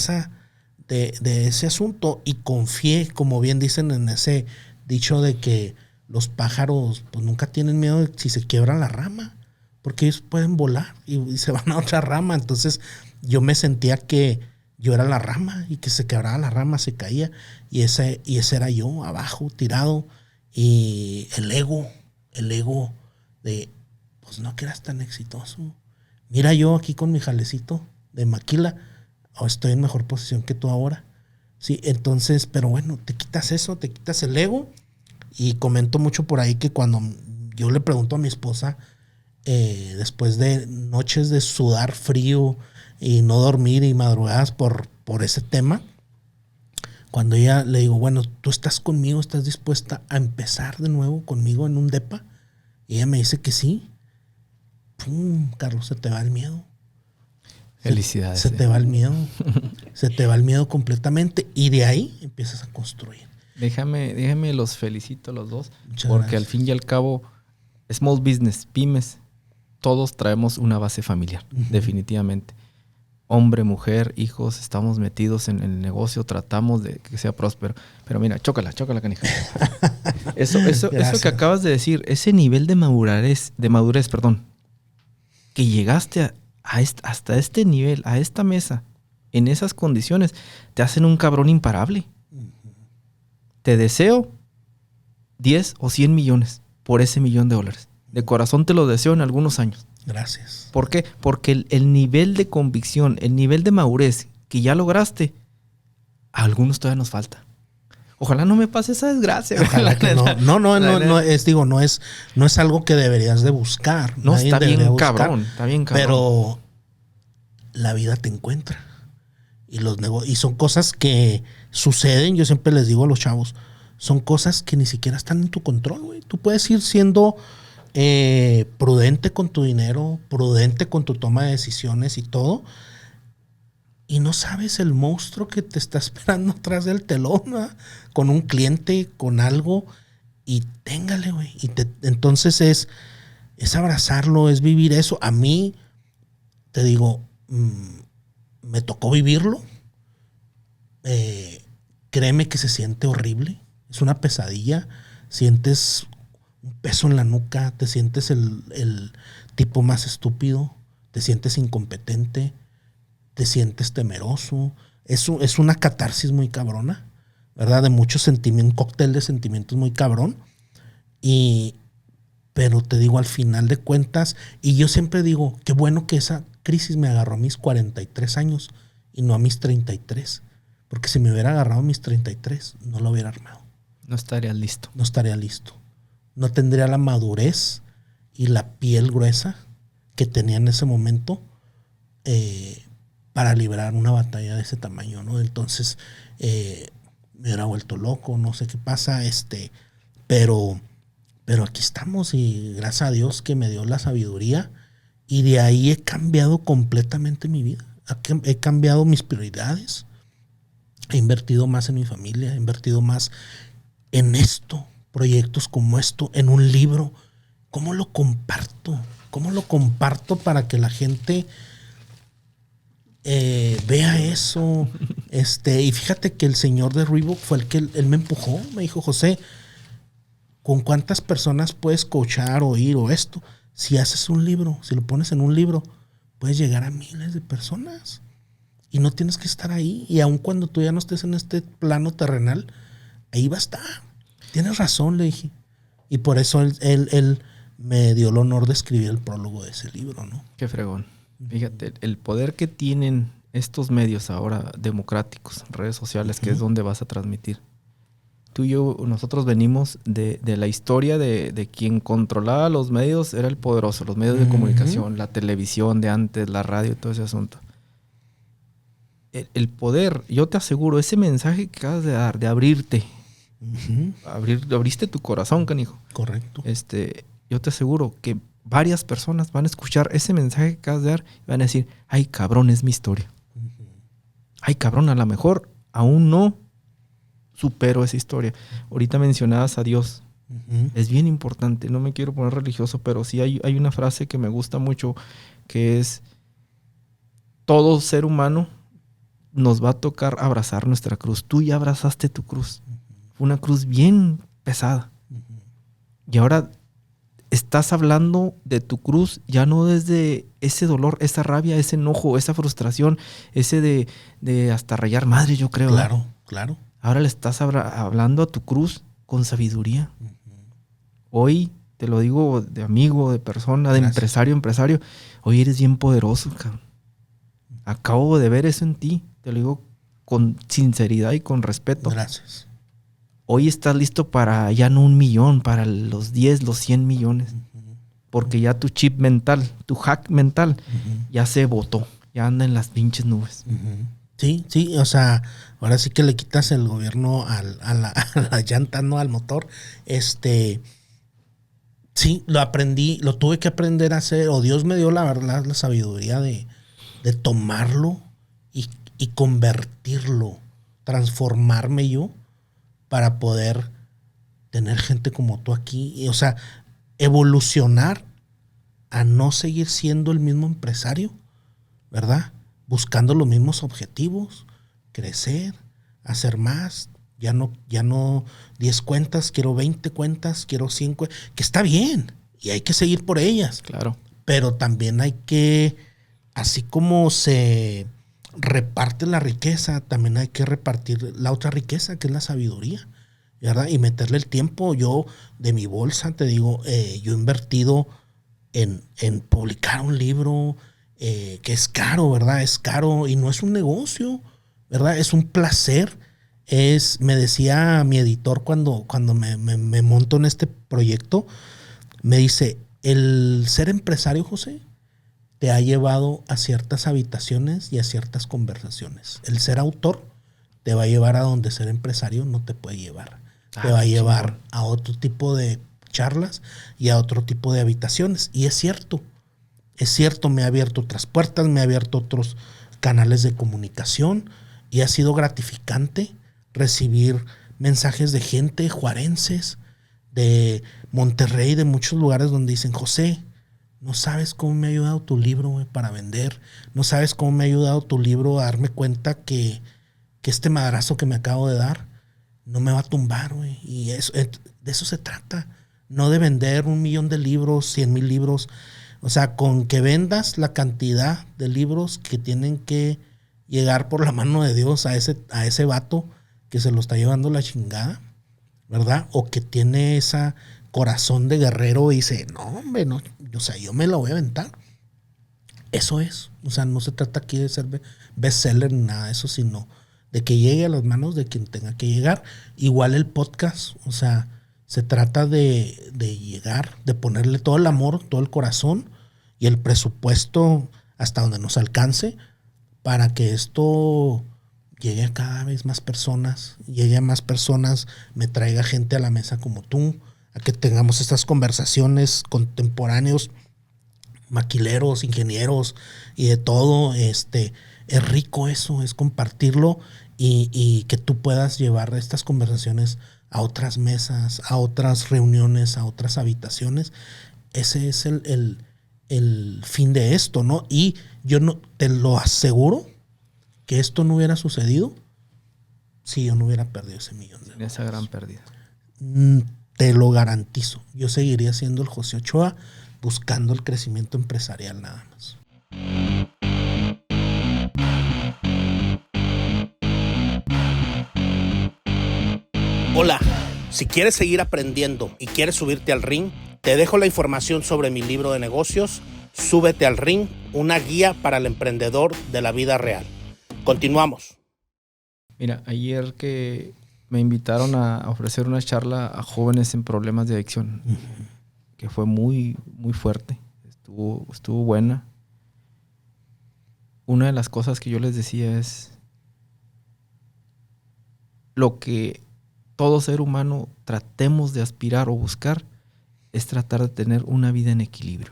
ese asunto y confié, como bien dicen en ese dicho de que los pájaros pues nunca tienen miedo de si se quiebra la rama, porque ellos pueden volar y se van a otra rama. Entonces, yo me sentía que yo era la rama y que se quebraba la rama, se caía, y ese era yo, abajo, tirado. Y el ego de, pues no que eras tan exitoso. Mira, yo aquí con mi jalecito de maquila, estoy en mejor posición que tú ahora. Sí, entonces, pero bueno, te quitas eso, te quitas el ego. Y comento mucho por ahí que cuando yo le pregunto a mi esposa, después de noches de sudar frío y no dormir y madrugadas por ese tema, cuando ella le digo, bueno, ¿tú estás conmigo? ¿Estás dispuesta a empezar de nuevo conmigo en un depa? Y ella me dice que sí. ¡Pum! Carlos, se te va el miedo. Felicidades. Se te va el miedo. Se te va el miedo completamente. Y de ahí empiezas a construir. Déjame los felicito a los dos. Muchas porque gracias. al fin y al cabo, small business, pymes, todos traemos una base familiar, definitivamente. Hombre, mujer, hijos, estamos metidos en el negocio, tratamos de que sea próspero. Pero mira, chócala, canija. Eso que acabas de decir, ese nivel de madurez, que llegaste hasta este nivel, a esta mesa, en esas condiciones, te hacen un cabrón imparable. Te deseo 10 o 100 millones por ese $1 millón. De corazón te lo deseo en algunos años. Gracias. ¿Por qué? Porque el nivel de convicción, el nivel de madurez que ya lograste, a algunos todavía nos falta. Ojalá no me pase esa desgracia. Ojalá que no. No es algo que deberías de buscar. No, Nadie está debería bien buscar, cabrón, está bien cabrón. Pero la vida te encuentra. Y son cosas que suceden, yo siempre les digo a los chavos, son cosas que ni siquiera están en tu control, güey. Tú puedes ir siendo prudente con tu dinero, prudente con tu toma de decisiones y todo, y no sabes el monstruo que te está esperando atrás del telón, ¿verdad? Con un cliente, con algo, y téngale, güey. Entonces es abrazarlo, es vivir eso. A mí, te digo, me tocó vivirlo. Créeme que se siente horrible. Es una pesadilla. Sientes un peso en la nuca. Te sientes el tipo más estúpido. Te sientes incompetente. Te sientes temeroso. Es una catarsis muy cabrona, ¿verdad? De muchos sentimientos, un cóctel de sentimientos muy cabrón. Pero te digo, al final de cuentas, y yo siempre digo, qué bueno que esa crisis me agarró a mis 43 años y no a mis 33. Porque si me hubiera agarrado a mis 33, no lo hubiera armado. No estaría listo. No estaría listo. No tendría la madurez y la piel gruesa que tenía en ese momento para librar una batalla de ese tamaño, ¿no? Entonces, me hubiera vuelto loco, no sé qué pasa, pero aquí estamos y gracias a Dios que me dio la sabiduría y de ahí he cambiado completamente mi vida. He cambiado mis prioridades. He invertido más en mi familia, he invertido más en esto, proyectos como esto, en un libro. ¿Cómo lo comparto? ¿Cómo lo comparto para que la gente vea eso? Y fíjate que el señor de Reebok fue el que él me empujó. Me dijo, José, ¿con cuántas personas puedes coachar o ir o esto? Si haces un libro, si lo pones en un libro, puedes llegar a miles de personas. Y no tienes que estar ahí. Y aun cuando tú ya no estés en este plano terrenal, ahí va a estar. Tienes razón, le dije. Y por eso él me dio el honor de escribir el prólogo de ese libro, ¿no? Qué fregón. Fíjate, el poder que tienen estos medios ahora democráticos, redes sociales, que es donde vas a transmitir. Tú y yo, nosotros venimos de la historia de quien controlaba los medios, era el poderoso, los medios de comunicación, la televisión de antes, la radio, todo ese asunto. El poder, yo te aseguro, ese mensaje que acabas de dar, de abrirte, abriste tu corazón, canijo. Correcto. Yo te aseguro que varias personas van a escuchar ese mensaje que acabas de dar y van a decir, ay cabrón, es mi historia. Ay cabrón, a lo mejor aún no supero esa historia. Ahorita mencionabas a Dios. Es bien importante, no me quiero poner religioso, pero sí hay una frase que me gusta mucho, que es, todo ser humano nos va a tocar abrazar nuestra cruz. Tú ya abrazaste tu cruz. Fue una cruz bien pesada. Y ahora estás hablando de tu cruz ya no desde ese dolor, esa rabia, ese enojo, esa frustración, ese de hasta rayar madre, yo creo. Claro, claro. Ahora le estás hablando a tu cruz con sabiduría. Hoy, te lo digo de amigo, de persona, de empresario, hoy eres bien poderoso, cabrón. Acabo de ver eso en ti. Te lo digo con sinceridad y con respeto. Gracias. Hoy estás listo para ya no 1 millón, para los 10, los 100 millones. Porque ya tu chip mental, tu hack mental, ya se botó. Ya anda en las pinches nubes. Sí, o sea, ahora sí que le quitas el gobierno a la llanta, no al motor. Sí, lo aprendí, lo tuve que aprender a hacer, o Dios me dio la verdad, la sabiduría de tomarlo y convertirlo, transformarme yo para poder tener gente como tú aquí. Y, o sea, evolucionar a no seguir siendo el mismo empresario, ¿verdad? Buscando los mismos objetivos, crecer, hacer más. Ya no 10 cuentas, quiero 20 cuentas, quiero 100 cuentas, que está bien y hay que seguir por ellas. Claro. Pero también hay que, así como se reparte la riqueza, también hay que repartir la otra riqueza, que es la sabiduría, ¿verdad? Y meterle el tiempo. Yo, de mi bolsa, te digo, yo he invertido en publicar un libro que es caro, ¿verdad? Es caro y no es un negocio, ¿verdad? Es un placer. Me decía mi editor cuando me monto en este proyecto, me dice, el ser empresario, José, te ha llevado a ciertas habitaciones y a ciertas conversaciones. El ser autor te va a llevar a donde ser empresario no te puede llevar. Te va a llevar a otro tipo de charlas y a otro tipo de habitaciones. Y es cierto, me ha abierto otras puertas, me ha abierto otros canales de comunicación y ha sido gratificante recibir mensajes de gente, juarenses, de Monterrey, de muchos lugares donde dicen, José, no sabes cómo me ha ayudado tu libro, güey, para vender. No sabes cómo me ha ayudado tu libro a darme cuenta que este madrazo que me acabo de dar no me va a tumbar, güey. Y de eso se trata. No de vender 1 millón de libros, 100,000 libros. O sea, con que vendas la cantidad de libros que tienen que llegar por la mano de Dios a ese vato que se lo está llevando la chingada, ¿verdad? O que tiene ese corazón de guerrero y dice, no, hombre, no, o sea, yo me la voy a aventar. Eso es. O sea, no se trata aquí de ser bestseller ni nada de eso, sino de que llegue a las manos de quien tenga que llegar. Igual el podcast, o sea, se trata de llegar, de ponerle todo el amor, todo el corazón y el presupuesto hasta donde nos alcance para que esto llegue a cada vez más personas, me traiga gente a la mesa como tú, a que tengamos estas conversaciones contemporáneos, maquileros, ingenieros y de todo. Es rico eso, es compartirlo y que tú puedas llevar estas conversaciones a otras mesas, a otras reuniones, a otras habitaciones. Ese es el fin de esto, ¿no? Y yo no te lo aseguro que esto no hubiera sucedido si yo no hubiera perdido ese millón de dólares. Esa gran pérdida. Te lo garantizo. Yo seguiría siendo el José Ochoa buscando el crecimiento empresarial nada más. Hola, si quieres seguir aprendiendo y quieres subirte al ring, te dejo la información sobre mi libro de negocios, Súbete al Ring, una guía para el emprendedor de la vida real. Continuamos. Mira, ayer que me invitaron a ofrecer una charla a jóvenes en problemas de adicción, que fue muy, muy fuerte, estuvo buena. Una de las cosas que yo les decía es lo que todo ser humano tratemos de aspirar o buscar es tratar de tener una vida en equilibrio.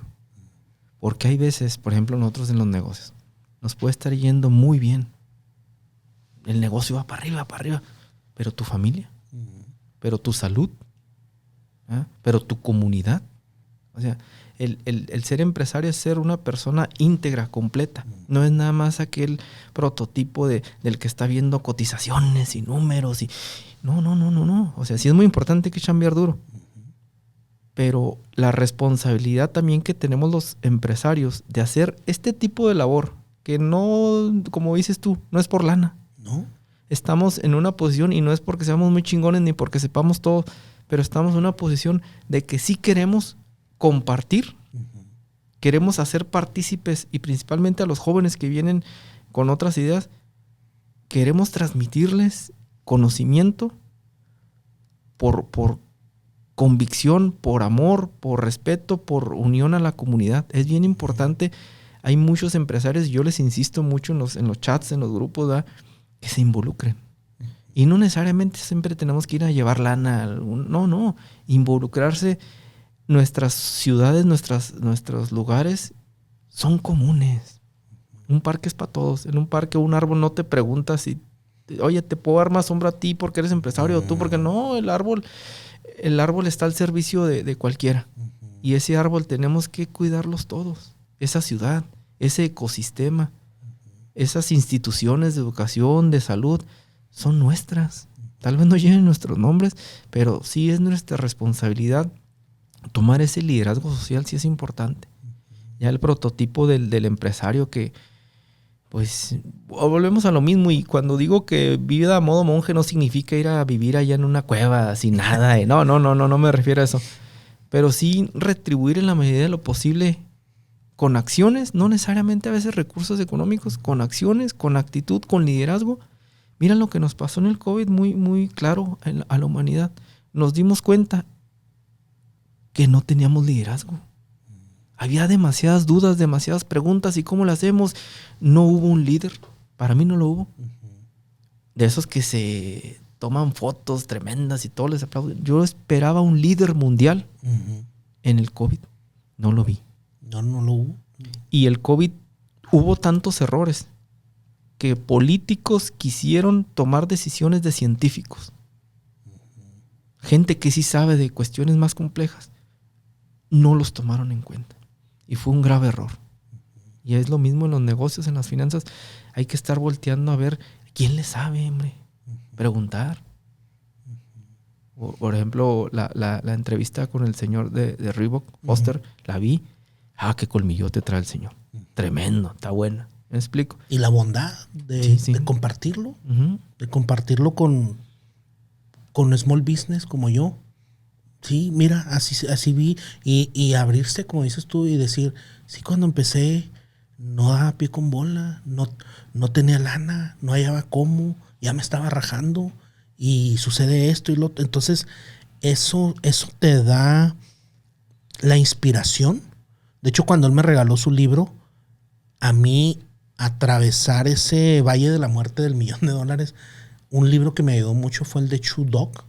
Porque hay veces, por ejemplo, nosotros en los negocios, nos puede estar yendo muy bien. El negocio va para arriba, pero tu familia, pero tu salud, pero tu comunidad. O sea, el ser empresario es ser una persona íntegra, completa. No es nada más aquel prototipo del que está viendo cotizaciones y números. No. O sea, sí es muy importante que chambear duro. Pero la responsabilidad también que tenemos los empresarios de hacer este tipo de labor, que no, como dices tú, no es por lana. ¿No? Estamos en una posición, y no es porque seamos muy chingones ni porque sepamos todo, pero estamos en una posición de que sí queremos compartir, queremos hacer partícipes, y principalmente a los jóvenes que vienen con otras ideas, queremos transmitirles conocimiento por convicción, por amor, por respeto, por unión a la comunidad. Es bien importante. Hay muchos empresarios, y yo les insisto mucho en los chats, en los grupos, ¿verdad?, que se involucren. Y no necesariamente siempre tenemos que ir a llevar lana. No. Involucrarse. Nuestras ciudades, nuestros lugares son comunes. Un parque es para todos. En un parque, un árbol no te pregunta si, oye, ¿te puedo dar más sombra a ti porque eres empresario o tú? Porque no, el árbol está al servicio de cualquiera. Y ese árbol tenemos que cuidarlos todos. Esa ciudad, ese ecosistema, esas instituciones de educación, de salud, son nuestras. Tal vez no lleven nuestros nombres, pero sí es nuestra responsabilidad tomar ese liderazgo social. Sí es importante. Ya el prototipo del empresario que, pues, volvemos a lo mismo. Y cuando digo que vida a modo monje no significa ir a vivir allá en una cueva sin nada. No me refiero a eso. pero sí retribuir en la medida de lo posible con acciones, no necesariamente a veces recursos económicos, con acciones, con actitud, con liderazgo. Mira lo que nos pasó en el COVID muy, muy claro a la humanidad. Nos dimos cuenta que no teníamos liderazgo. Había demasiadas dudas, demasiadas preguntas. ¿Y cómo lo hacemos? No hubo un líder. Para mí no lo hubo. De esos que se toman fotos tremendas y todos les aplauden. Yo esperaba un líder mundial en el COVID. No lo vi. No lo hubo. Y el COVID hubo tantos errores que políticos quisieron tomar decisiones de científicos. Gente que sí sabe de cuestiones más complejas. No los tomaron en cuenta. Y fue un grave error. Y es lo mismo en los negocios, en las finanzas. Hay que estar volteando a ver quién le sabe, hombre. Preguntar. Por ejemplo, la entrevista con el señor de Reebok, Foster, la vi. Qué colmillote trae el señor. Tremendo, está buena. ¿Me explico? Y la bondad de compartirlo. De compartirlo con small business como yo. Sí, mira, así vi. Y abrirse, como dices tú, y decir, sí, cuando empecé no daba pie con bola, no tenía lana, no hallaba cómo, ya me estaba rajando y sucede esto y lo otro. Entonces, eso te da la inspiración. De hecho, cuando él me regaló su libro, a mí atravesar ese valle de la muerte del $1,000,000, un libro que me ayudó mucho fue el de Shoe Dog,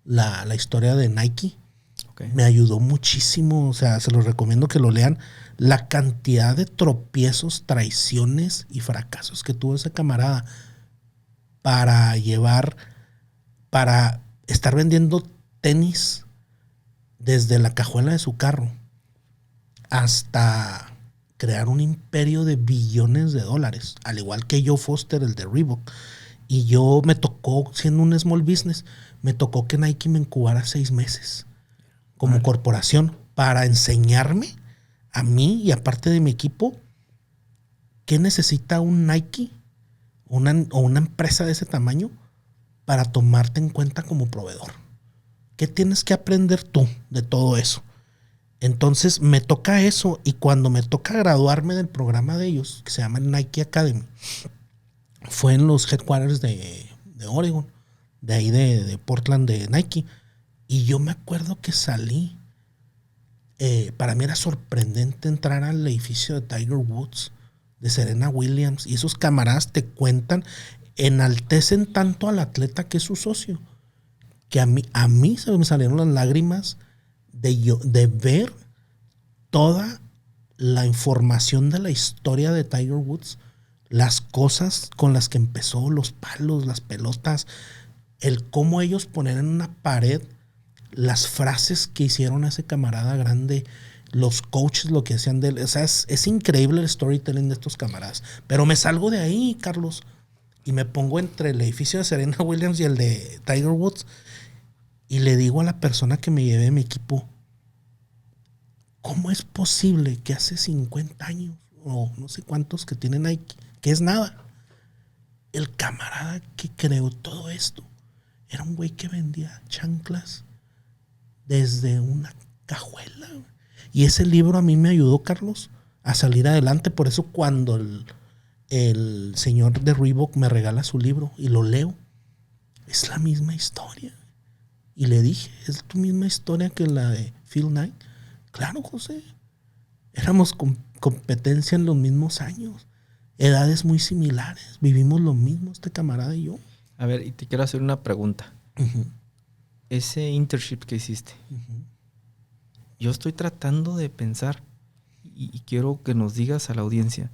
la historia de Nike. Okay. Me ayudó muchísimo, o sea, se los recomiendo que lo lean. La cantidad de tropiezos, traiciones y fracasos que tuvo ese camarada para estar vendiendo tenis desde la cajuela de su carro hasta crear un imperio de billones de dólares, al igual que Joe Foster, el de Reebok. Y yo me tocó, siendo un small business, me tocó que Nike me incubara 6 meses como corporación para enseñarme a mí y aparte de mi equipo qué necesita un Nike o una empresa de ese tamaño para tomarte en cuenta como proveedor. ¿Qué tienes que aprender tú de todo eso? Entonces me toca eso, y cuando me toca graduarme del programa de ellos, que se llama Nike Academy, fue en los headquarters de Oregon, de ahí de Portland, de Nike. Y yo me acuerdo que salí, para mí era sorprendente entrar al edificio de Tiger Woods, de Serena Williams, y esos camaradas te cuentan, enaltecen tanto al atleta que es su socio, que a mí se me salieron las lágrimas de ver toda la información de la historia de Tiger Woods, las cosas con las que empezó, los palos, las pelotas, el cómo ellos ponen en una pared las frases que hicieron a ese camarada grande, los coaches, lo que hacían de él. O sea, es increíble el storytelling de estos camaradas. Pero me salgo de ahí, Carlos, y me pongo entre el edificio de Serena Williams y el de Tiger Woods, y le digo a la persona que me llevé mi equipo, ¿cómo es posible que hace 50 años o no sé cuántos que tiene Nike, que es nada, el camarada que creó todo esto era un güey que vendía chanclas desde una cajuela? Y ese libro a mí me ayudó, Carlos, a salir adelante. Por eso cuando el señor de Reebok me regala su libro y lo leo, es la misma historia. Y le dije, ¿es tu misma historia que la de Phil Knight? Claro, José. Éramos competencia en los mismos años. Edades muy similares. Vivimos lo mismo este camarada y yo. A ver, y te quiero hacer una pregunta. Ese internship que hiciste, yo estoy tratando de pensar y quiero que nos digas a la audiencia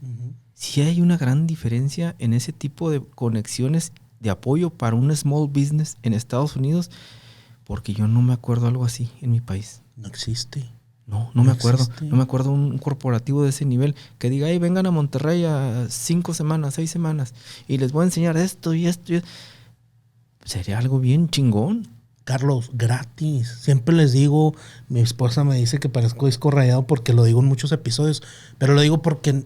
si hay una gran diferencia en ese tipo de conexiones de apoyo para un small business en Estados Unidos, porque yo no me acuerdo algo así en mi país. No existe. No me acuerdo. Existe. No me acuerdo un corporativo de ese nivel que diga, hey, vengan a Monterrey a 5 semanas, 6 semanas y les voy a enseñar esto y esto. Sería algo bien chingón. Carlos, gratis. Siempre les digo, mi esposa me dice que parezco disco rayado porque lo digo en muchos episodios, pero lo digo porque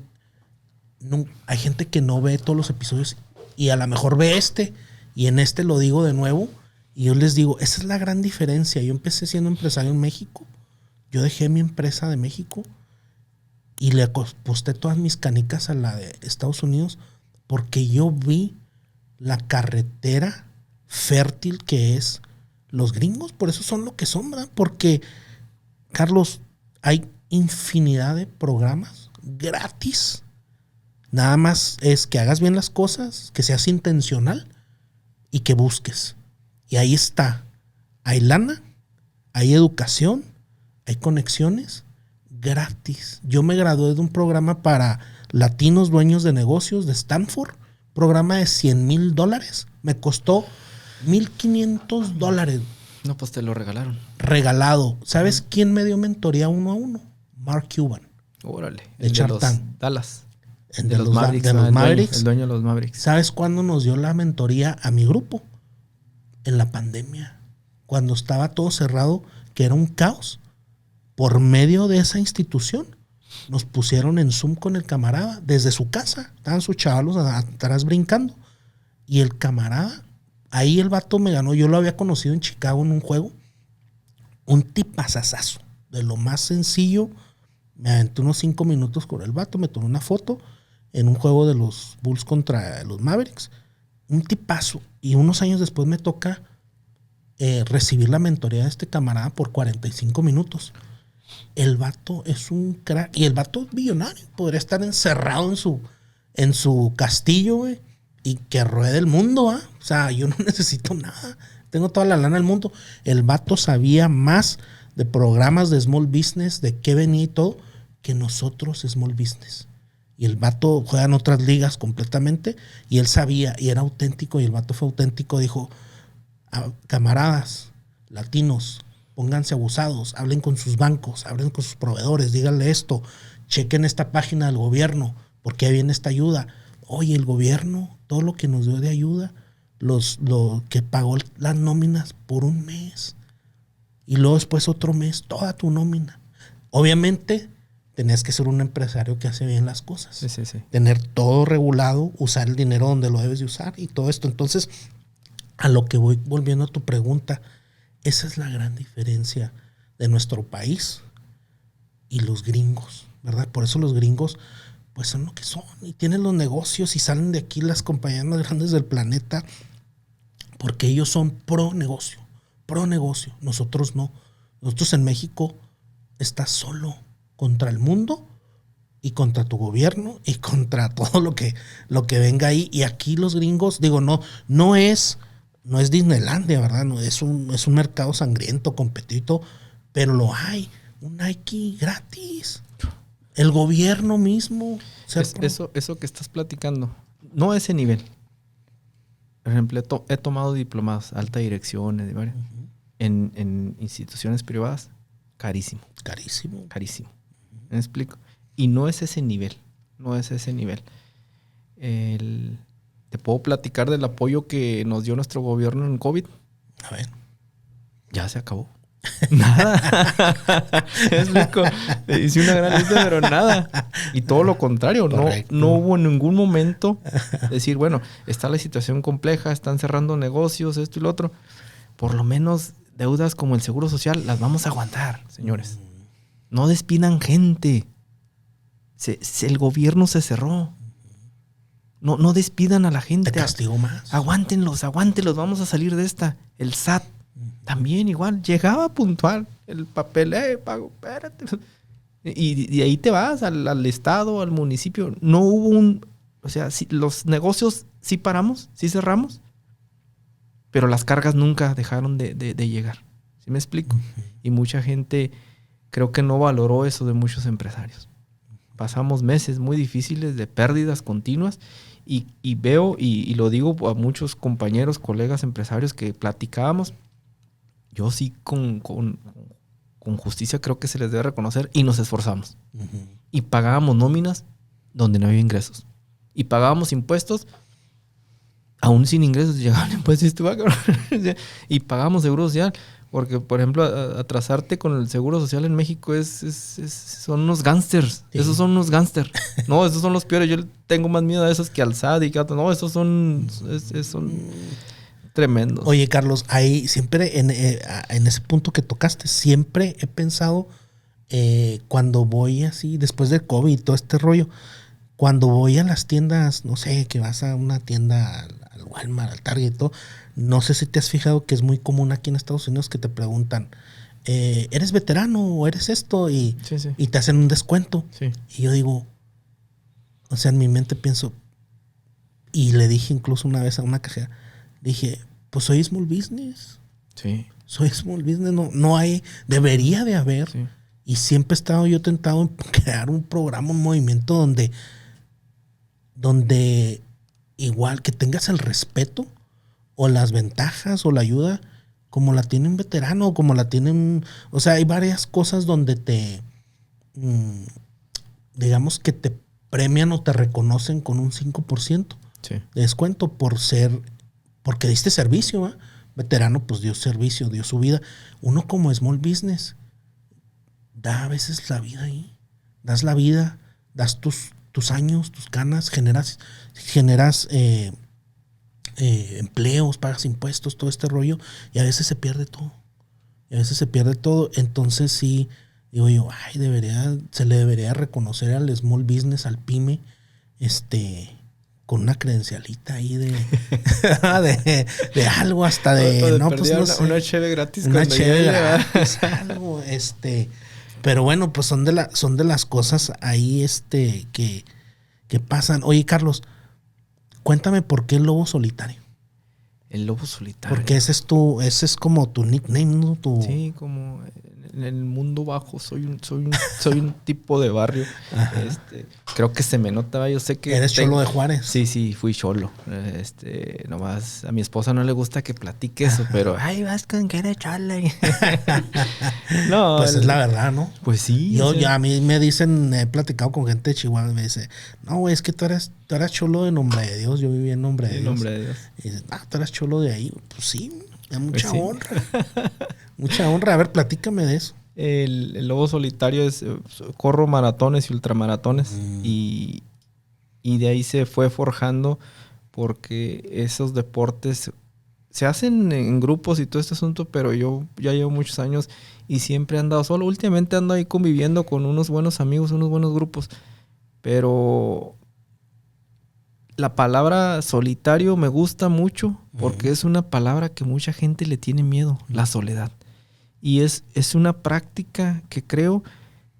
hay gente que no ve todos los episodios y a lo mejor ve y en este lo digo de nuevo y yo les digo, esa es la gran diferencia. Yo empecé siendo empresario en México, Yo dejé mi empresa de México y le aposté todas mis canicas a la de Estados Unidos porque yo vi la carretera fértil que es los gringos. Por eso son lo que son, ¿verdad? Porque, Carlos, hay infinidad de programas gratis. Nada más es que hagas bien las cosas, que seas intencional y que busques. Y ahí está. Hay lana, hay educación, hay conexiones gratis. Yo me gradué de un programa para latinos dueños de negocios de Stanford, programa de $100,000. Me costó $1,500. No, pues te lo regalaron. Regalado. ¿Sabes quién me dio mentoría 1-1? Mark Cuban. Órale. De El Shark los Tank. Dallas. De los Mavericks. de los El Mavericks. dueño de los Mavericks. ¿Sabes cuándo nos dio la mentoría a mi grupo? En la pandemia. Cuando estaba todo cerrado, que era un caos. Por medio de esa institución, nos pusieron en Zoom con el camarada desde su casa. Estaban sus chavalos atrás brincando. Y el camarada, ahí el vato me ganó. Yo lo había conocido en Chicago en un juego. Un tipazazazo. De lo más sencillo. Me aventé unos 5 minutos con el vato. Me tomé una foto en un juego de los Bulls contra los Mavericks. Un tipazo. Y unos años después me toca recibir la mentoría de este camarada por 45 minutos. El vato es un crack. Y el vato es billonario. Podría estar encerrado en su castillo, güey. Y que ruede el mundo, ¿ah? O sea, yo no necesito nada. Tengo toda la lana del mundo. El vato sabía más de programas de small business, de qué venía y todo, que nosotros small business. Y el vato juega en otras ligas completamente. Y él sabía, y era auténtico. Y el vato fue auténtico. Dijo, camaradas latinos, pónganse abusados, hablen con sus bancos, hablen con sus proveedores, díganle esto, chequen esta página del gobierno, porque ahí viene esta ayuda. Oye, el gobierno, todo lo que nos dio de ayuda, lo que pagó las nóminas por un mes, y luego después otro mes, toda tu nómina. Obviamente, tenías que ser un empresario que hace bien las cosas. Sí. Tener todo regulado, usar el dinero donde lo debes de usar y todo esto. Entonces, a lo que voy volviendo a tu pregunta, esa es la gran diferencia de nuestro país y los gringos, ¿verdad? Por eso los gringos, pues son lo que son y tienen los negocios y salen de aquí las compañías más grandes del planeta porque ellos son pro negocio. Nosotros no. Nosotros en México estás solo contra el mundo y contra tu gobierno y contra todo lo que venga ahí. Y aquí los gringos, digo, no es Disneylandia, ¿verdad? No, es un mercado sangriento, competitivo, pero lo hay. Un Nike gratis. El gobierno mismo. Eso que estás platicando, no a ese nivel. Por ejemplo, he tomado diplomados, alta dirección, en instituciones privadas, carísimo. ¿Me explico? Y no es ese nivel. Te puedo platicar del apoyo que nos dio nuestro gobierno en COVID. A ver. Ya se acabó. Nada. Es loco. Hice una gran lista, pero nada. Y todo lo contrario. No hubo en ningún momento decir, bueno, está la situación compleja, están cerrando negocios, esto y lo otro. Por lo menos deudas como el Seguro Social las vamos a aguantar, señores. No despidan gente. El gobierno se cerró. No despidan a la gente. Te castigo más. Aguántenlos, vamos a salir de esta. El SAT también igual. Llegaba puntual el papel, pago, espérate. Y ahí te vas al estado, al municipio. No hubo o sea, los negocios sí paramos, sí cerramos, pero las cargas nunca dejaron de llegar. ¿Sí me explico? Y mucha gente creo que no valoró eso de muchos empresarios. Pasamos meses muy difíciles de pérdidas continuas y veo, y lo digo a muchos compañeros, colegas, empresarios que platicábamos, yo sí con justicia creo que se les debe reconocer y nos esforzamos. Y pagábamos nóminas donde no había ingresos. Y pagábamos impuestos aún sin ingresos. Llegaban impuestos y pagábamos seguro social. Porque, por ejemplo, atrasarte con el Seguro Social en México son unos gángsters. Sí. Esos son unos gángsters. No, esos son los peores. Yo tengo más miedo a esos que al SAT y que a otros. No, esos son tremendos. Oye, Carlos, ahí siempre en ese punto que tocaste, siempre he pensado cuando voy así, después del COVID y todo este rollo, cuando voy a las tiendas, no sé, que vas a una tienda al Walmart, al Target y todo, no sé si te has fijado que es muy común aquí en Estados Unidos que te preguntan, ¿eres veterano o eres esto? Y te hacen un descuento. Sí. Y yo digo, o sea, en mi mente pienso, y le dije incluso una vez a una cajera, dije, pues soy small business. Sí. Soy small business, no hay, debería de haber. Sí. Y siempre he estado yo tentado en crear un programa, un movimiento donde igual que tengas el respeto o las ventajas o la ayuda como la tiene un veterano, como la tienen, o sea, hay varias cosas donde te digamos que te premian o te reconocen con un 5% de descuento porque diste servicio, ¿eh? Veterano pues dio servicio, dio su vida. Uno como small business da a veces la vida ahí, das la vida, das tus años, tus ganas, generas empleos, pagas impuestos, todo este rollo, y a veces se pierde todo. Entonces sí, digo yo, se le debería reconocer al small business, al pyme, con una credencialita ahí de algo, hasta de no, pues no sé, una cheve gratis, una cheve gratis, algo, pero bueno, pues son de las cosas ahí que pasan. Oye, Carlos, cuéntame por qué el lobo solitario. El lobo solitario. Porque ese es como tu nickname, ¿no? Sí, como en el mundo bajo soy un tipo de barrio. Creo que se me nota, yo sé que eres cholo de Juárez. Sí, fui cholo. Nomás a mi esposa no le gusta que platique eso, pero ay, vas con que eres cholo. No, pues es la verdad, ¿no? Pues sí. A mí me dicen, he platicado con gente de Chihuahua, me dice, no, güey, es que tú eras cholo de Nombre de Dios, yo viví en Nombre de Dios. Y dice, tú eras cholo de ahí. Pues sí, es mucha honra. Mucha honra. A ver, platícame de eso. El lobo solitario corro maratones y ultramaratones y de ahí se fue forjando porque esos deportes se hacen en grupos y todo este asunto, pero yo ya llevo muchos años y siempre he andado solo. Últimamente ando ahí conviviendo con unos buenos amigos, unos buenos grupos, pero la palabra solitario me gusta mucho porque es una palabra que mucha gente le tiene miedo, la soledad. Y es una práctica que creo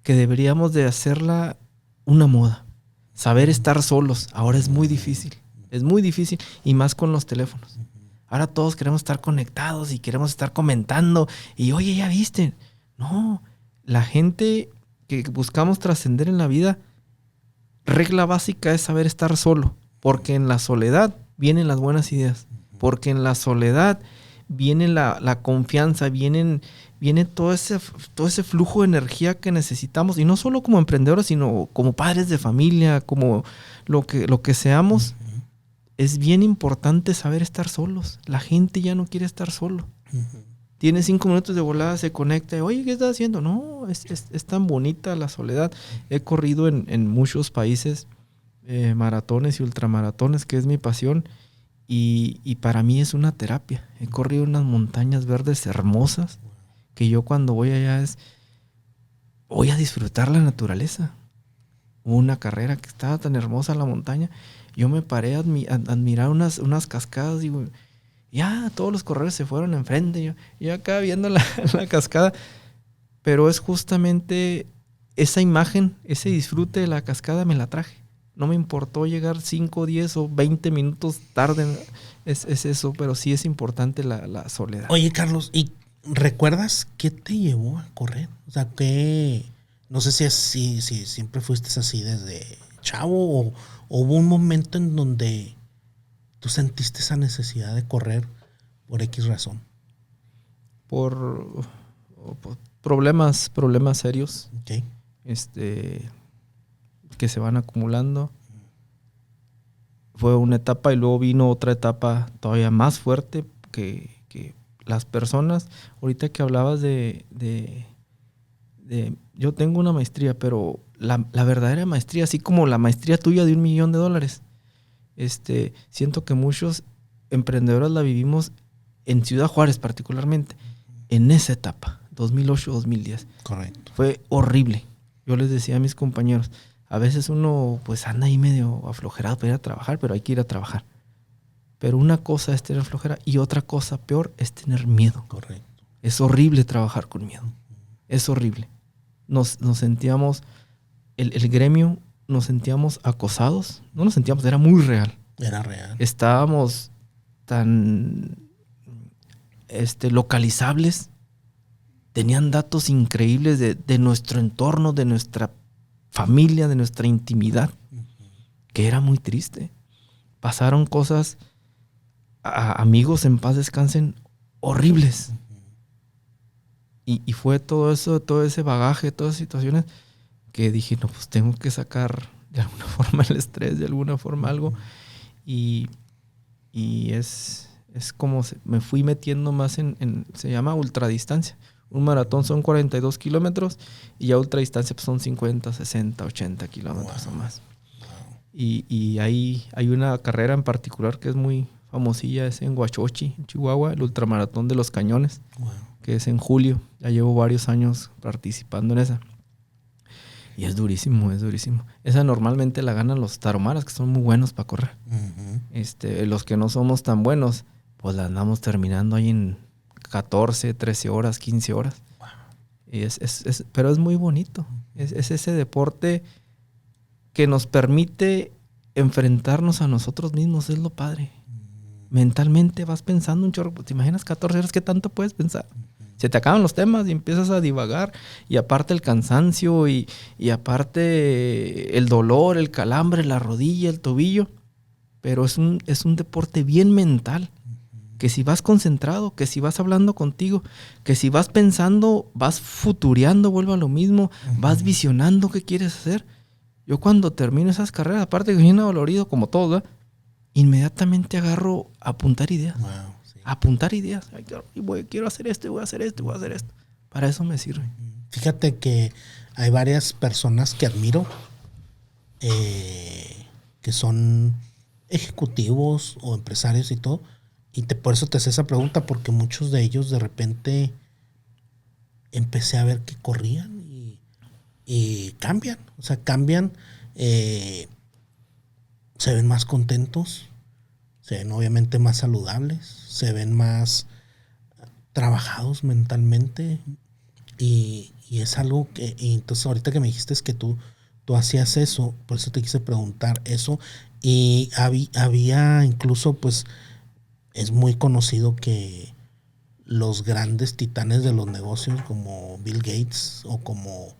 que deberíamos de hacerla una moda. Saber estar solos. Ahora es muy difícil. Es muy difícil. Y más con los teléfonos. Ahora todos queremos estar conectados y queremos estar comentando. Y oye, ¿ya viste? No. La gente que buscamos trascender en la vida, regla básica es saber estar solo. Porque en la soledad vienen las buenas ideas. Porque en la soledad viene la confianza, viene todo ese flujo de energía que necesitamos, y no solo como emprendedores, sino como padres de familia, como lo que seamos. Es bien importante saber estar solos. La gente ya no quiere estar solo. Tiene 5 minutos de volada, se conecta y, oye, ¿qué estás haciendo? No, es tan bonita la soledad. He corrido en muchos países maratones y ultramaratones, que es mi pasión. Y para mí es una terapia. He corrido unas montañas verdes hermosas que yo cuando voy allá voy a disfrutar la naturaleza. Hubo una carrera que estaba tan hermosa la montaña. Yo me paré a admirar unas cascadas y digo, ya todos los corredores se fueron enfrente. Yo acá viendo la cascada. Pero es justamente esa imagen, ese disfrute de la cascada me la traje. No me importó llegar 5, 10 o 20 minutos tarde. Es eso, pero sí es importante la soledad. Oye, Carlos, ¿y recuerdas qué te llevó a correr? O sea, no sé si siempre fuiste así desde chavo o hubo un momento en donde tú sentiste esa necesidad de correr por X razón. Por problemas serios. Okay. Que se van acumulando. Fue una etapa y luego vino otra etapa todavía más fuerte que las personas. Ahorita que hablabas de yo tengo una maestría, pero la verdadera maestría, así como la maestría tuya de $1 millón, siento que muchos emprendedores la vivimos en Ciudad Juárez particularmente, en esa etapa 2008, 2010. Correcto. Fue horrible. Yo les decía a mis compañeros, a veces uno pues anda ahí medio aflojerado para ir a trabajar, pero hay que ir a trabajar. Pero una cosa es tener flojera y otra cosa peor es tener miedo. Correcto. Es horrible trabajar con miedo. Es horrible. Nos sentíamos, el gremio, nos sentíamos acosados. No nos sentíamos, era muy real. Era real. Estábamos tan localizables. Tenían datos increíbles de nuestro entorno, de nuestra familia, de nuestra intimidad, que era muy triste. Pasaron cosas, amigos en paz descansen, horribles. Y fue todo eso, todo ese bagaje, todas esas situaciones que dije, no, pues tengo que sacar de alguna forma el estrés, de alguna forma algo. Y es como me fui metiendo más se llama ultradistancia. Un maratón son 42 kilómetros y ya ultradistancia pues son 50, 60, 80 kilómetros o más. Y ahí hay una carrera en particular que es muy famosilla, es en Huachochi, en Chihuahua, el ultramaratón de los Cañones, que es en julio. Ya llevo varios años participando en esa. Y es durísimo, es durísimo. Esa normalmente la ganan los taromaras, que son muy buenos para correr. Los que no somos tan buenos, pues la andamos terminando ahí en 14, 13 horas, 15 horas. Y pero es muy bonito. Es ese deporte que nos permite enfrentarnos a nosotros mismos. Es lo padre. Mentalmente vas pensando un chorro. ¿Te imaginas 14 horas? ¿Qué tanto puedes pensar? Se te acaban los temas y empiezas a divagar. Y aparte el cansancio y aparte el dolor, el calambre, la rodilla, el tobillo. Pero es un deporte bien mental. Que si vas concentrado, que si vas hablando contigo, que si vas pensando, vas futureando, vuelvo a lo mismo, vas visionando qué quieres hacer. Yo cuando termino esas carreras, aparte que viene dolorido como todo, ¿verdad? Inmediatamente agarro a apuntar ideas. Sí. A apuntar ideas. Ay, quiero hacer esto, voy a hacer esto, voy a hacer esto. Para eso me sirve. Fíjate que hay varias personas que admiro que son ejecutivos o empresarios y todo. Y por eso te hace esa pregunta, porque muchos de ellos de repente empecé a ver que corrían y cambian. O sea, cambian, se ven más contentos, se ven obviamente más saludables, se ven más trabajados mentalmente. Y es algo que, y entonces ahorita que me dijiste es que tú hacías eso, por eso te quise preguntar eso. Y había incluso pues... Es muy conocido que los grandes titanes de los negocios como Bill Gates o como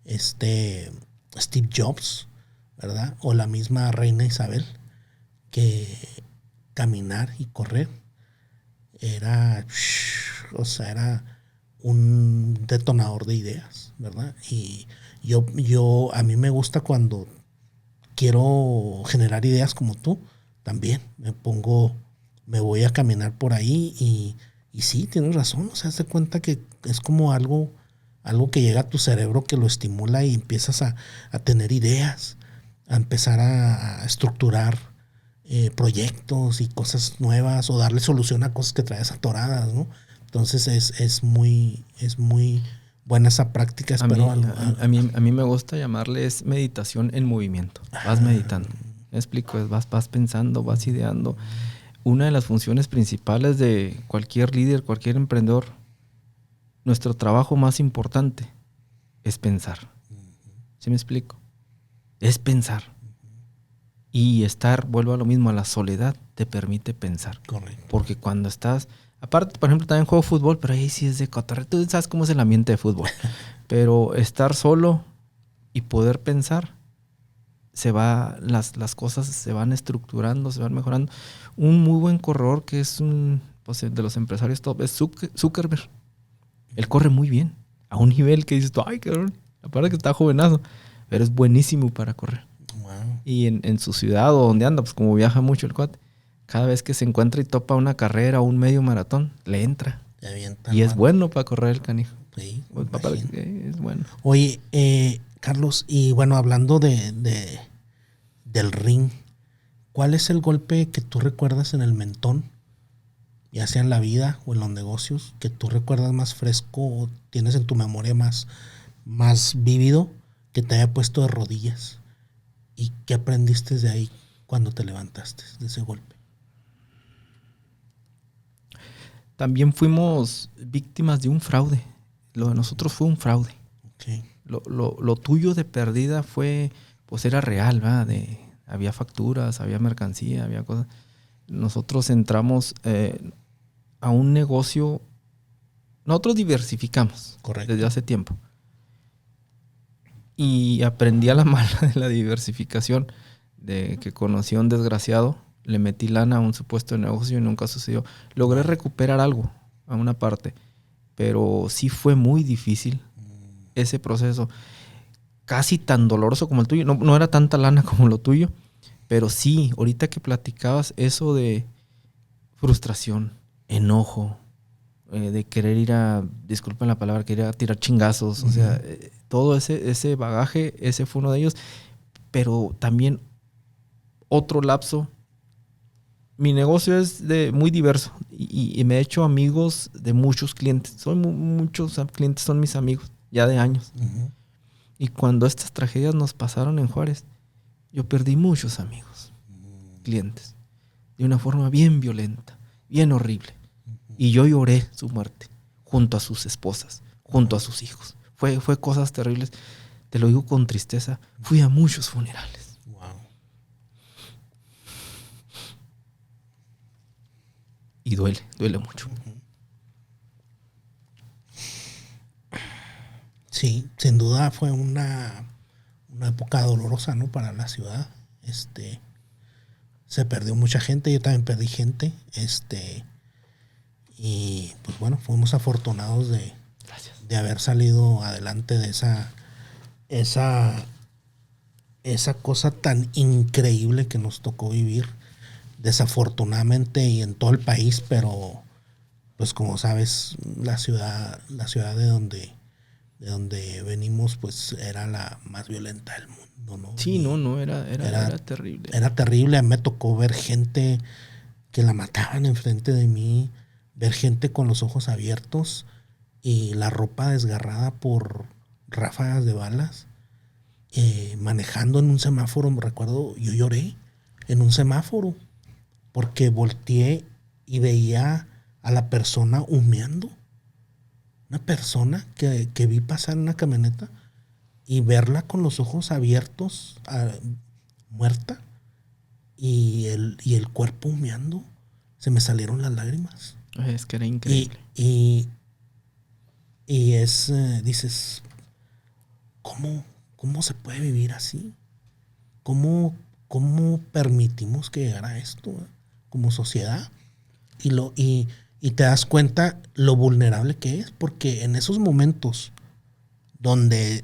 Steve Jobs, ¿verdad? O la misma reina Isabel, que caminar y correr era un detonador de ideas, ¿verdad? Y a mí me gusta cuando quiero generar ideas como tú, también me voy a caminar por ahí y sí, tienes razón. O sea, te das cuenta que es como algo que llega a tu cerebro que lo estimula y empiezas a tener ideas, a empezar a estructurar proyectos y cosas nuevas o darle solución a cosas que traes atoradas, ¿no? Entonces es muy buena esa práctica. Espero a mí me gusta llamarles meditación en movimiento. Vas meditando. Me explico, vas pensando, vas ideando. Una de las funciones principales de cualquier líder, cualquier emprendedor, nuestro trabajo más importante es pensar. ¿Sí me explico? Es pensar. Y vuelvo a lo mismo, a la soledad te permite pensar. Correcto. Porque cuando estás, aparte, por ejemplo, también juego fútbol, pero ahí sí es de cotorreo. Tú sabes cómo es el ambiente de fútbol. Pero estar solo y poder pensar, las cosas se van estructurando, se van mejorando. Un muy buen corredor que es de los empresarios top es Zuckerberg. Él corre muy bien, a un nivel que dices tú, ay, cabrón, aparte que está jovenazo, pero es buenísimo para correr. Wow. Y en su ciudad o donde anda, pues como viaja mucho el cuate, cada vez que se encuentra y topa una carrera o un medio maratón, le entra. Y es bueno para correr el canijo. Sí, es bueno. Oye, Carlos, y bueno, hablando del ring, ¿cuál es el golpe que tú recuerdas en el mentón ya sea en la vida o en los negocios, que tú recuerdas más fresco o tienes en tu memoria más vívido, que te haya puesto de rodillas? ¿Y qué aprendiste de ahí cuando te levantaste de ese golpe? También fuimos víctimas de un fraude. Lo de nosotros fue un fraude. Okay. Lo tuyo de perdida fue, pues era real, ¿verdad? Había facturas, había mercancía, había cosas. Nosotros entramos a un negocio. Nosotros diversificamos. Correcto. Desde hace tiempo. Y aprendí a la mala de la diversificación, de que conocí a un desgraciado, le metí lana a un supuesto negocio y nunca sucedió. Logré recuperar algo, a una parte, pero sí fue muy difícil ese proceso. Casi tan doloroso como el tuyo. No era tanta lana como lo tuyo, pero sí, ahorita que platicabas eso de frustración, enojo, de querer disculpen la palabra, querer ir a tirar chingazos, o sea, todo ese bagaje, ese fue uno de ellos. Pero también otro lapso. Mi negocio es muy diverso y me he hecho amigos de muchos clientes. Muchos clientes son mis amigos, ya de años. Uh-huh. Y cuando estas tragedias nos pasaron en Juárez, yo perdí muchos amigos, clientes, de una forma bien violenta, bien horrible. Y yo lloré su muerte, junto a sus esposas, junto a sus hijos. Fue cosas terribles. Te lo digo con tristeza. Fui a muchos funerales. Wow. Y duele mucho. Sí, sin duda fue una época dolorosa, ¿no? Para la ciudad. Se perdió mucha gente, yo también perdí gente. Y pues bueno, fuimos afortunados de haber salido adelante de esa cosa tan increíble que nos tocó vivir, desafortunadamente y en todo el país, pero pues como sabes, la ciudad de donde venimos pues era la más violenta del mundo, ¿no? Sí, era terrible. Era terrible. A mí me tocó ver gente que la mataban enfrente de mí, ver gente con los ojos abiertos y la ropa desgarrada por ráfagas de balas, manejando en un semáforo. Me recuerdo, yo lloré en un semáforo porque volteé y veía a la persona humeando. Una persona que vi pasar en una camioneta y verla con los ojos abiertos, muerta, y el cuerpo humeando. Se me salieron las lágrimas. Es que era increíble. Y dices, ¿cómo se puede vivir así? ¿Cómo permitimos que llegara esto como sociedad? Y te das cuenta lo vulnerable que es, porque en esos momentos donde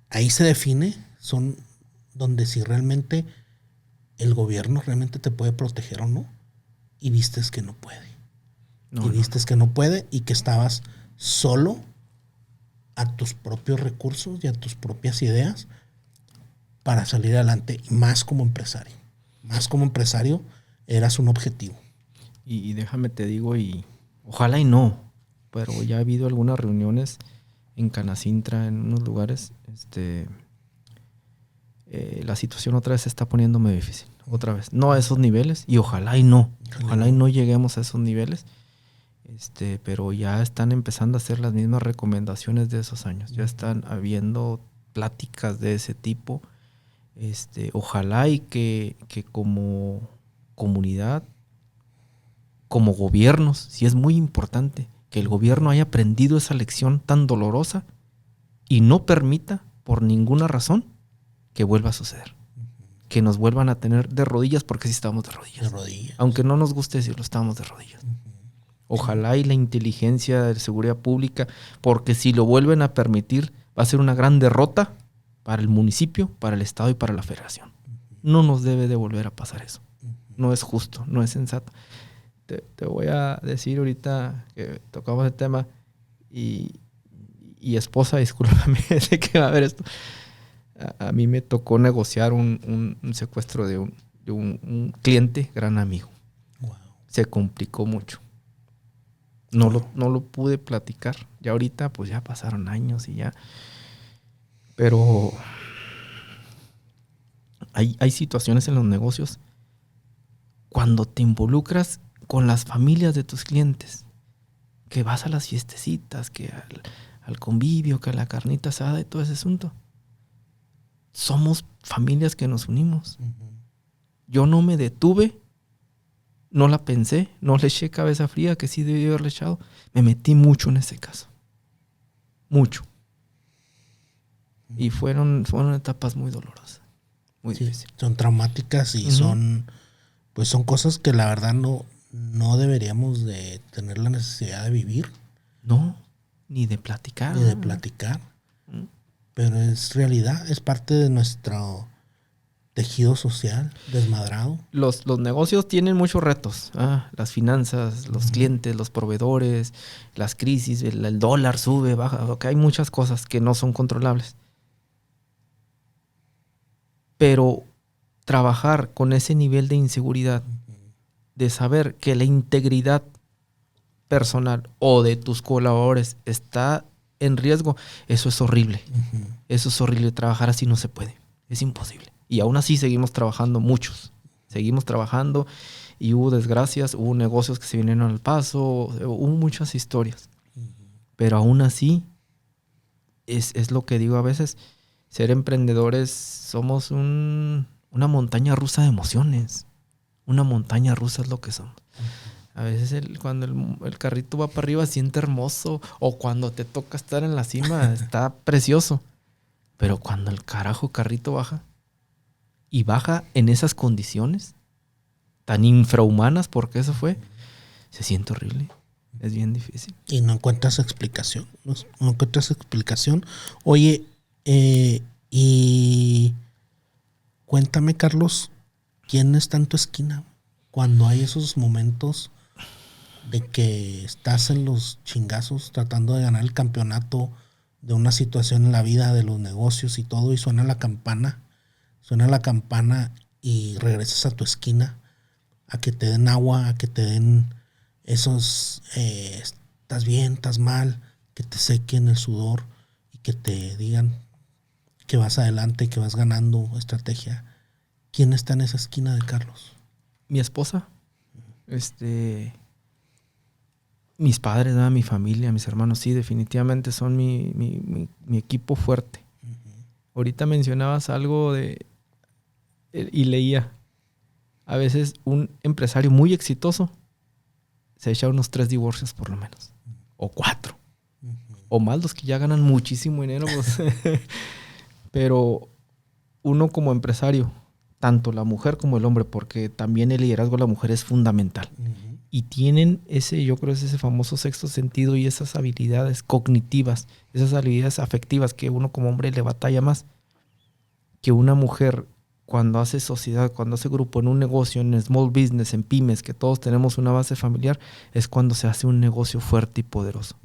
ahí se define, son donde si realmente el gobierno realmente te puede proteger o no, y vistes que no puede. Que no puede y que estabas solo a tus propios recursos y a tus propias ideas para salir adelante, y más como empresario. Más como empresario eras un objetivo. Y déjame te digo, y ojalá y no, pero ya ha habido algunas reuniones en Canacintra, en unos lugares, la situación otra vez se está poniéndome difícil, otra vez. No a esos niveles, y ojalá y no lleguemos a esos niveles, pero ya están empezando a hacer las mismas recomendaciones de esos años. Ya están habiendo pláticas de ese tipo. Ojalá y que como comunidad, como gobiernos, sí es muy importante que el gobierno haya aprendido esa lección tan dolorosa y no permita por ninguna razón que vuelva a suceder. Que nos vuelvan a tener de rodillas, porque sí estamos de rodillas. Aunque no nos guste decirlo, estamos de rodillas. Ojalá y la inteligencia de seguridad pública, porque si lo vuelven a permitir, va a ser una gran derrota para el municipio, para el estado y para la federación. No nos debe de volver a pasar eso. No es justo, no es sensato. Te voy a decir ahorita que tocamos el tema y esposa, discúlpame, sé que va a haber esto. A mí me tocó negociar un secuestro de un cliente, gran amigo. Wow. se complicó mucho. No lo pude platicar. Ya ahorita, pues ya pasaron años y ya. Pero hay situaciones en los negocios cuando te involucras con las familias de tus clientes, que vas a las fiestecitas, que al convivio, que a la carnita asada y todo ese asunto. Somos familias que nos unimos. Yo no me detuve, no la pensé, no le eché cabeza fría, que sí debí haberle echado. Me metí mucho en ese caso. Mucho. Y fueron etapas muy dolorosas. Muy difíciles. Son traumáticas y son cosas que la verdad no deberíamos de tener la necesidad de vivir. No, ni de platicar. Ni de platicar. Pero es realidad, es parte de nuestro tejido social desmadrado. Los negocios tienen muchos retos. Las finanzas, los clientes, los proveedores, las crisis, el dólar sube, baja. Hay muchas cosas que no son controlables. Pero trabajar con ese nivel de inseguridad, de saber que la integridad personal o de tus colaboradores está en riesgo, eso es horrible. Eso es horrible. Trabajar así no se puede. Es imposible. Y aún así seguimos trabajando muchos. Seguimos trabajando y hubo desgracias, hubo negocios que se vinieron al paso, hubo muchas historias. Pero aún así, es lo que digo a veces, ser emprendedores somos una montaña rusa de emociones. Una montaña rusa es lo que somos. A veces cuando el carrito va para arriba siente hermoso, o cuando te toca estar en la cima está precioso. Pero cuando el carrito baja, y baja en esas condiciones tan infrahumanas, porque eso fue, se siente horrible. Es bien difícil. Y no encuentras explicación. No encuentras explicación. Oye, y cuéntame, Carlos, ¿quién está en tu esquina cuando hay esos momentos de que estás en los chingazos tratando de ganar el campeonato de una situación en la vida, de los negocios y todo, y suena la campana y regresas a tu esquina a que te den agua, a que te den esos estás bien, estás mal, que te sequen el sudor y que te digan que vas adelante, que vas ganando estrategia? ¿Quién está en esa esquina de Carlos? Mi esposa, mis padres, mi familia, mis hermanos, sí, definitivamente son mi equipo fuerte. Ahorita mencionabas algo y leía, a veces un empresario muy exitoso se echa unos 3 divorcios por lo menos, o 4, o más los que ya ganan muchísimo dinero, pues. Pero uno como empresario, tanto la mujer como el hombre, porque también el liderazgo de la mujer es fundamental. Y tienen yo creo ese famoso sexto sentido y esas habilidades cognitivas, esas habilidades afectivas que uno como hombre le batalla más. Que una mujer, cuando hace sociedad, cuando hace grupo en un negocio, en small business, en pymes, que todos tenemos una base familiar, es cuando se hace un negocio fuerte y poderoso.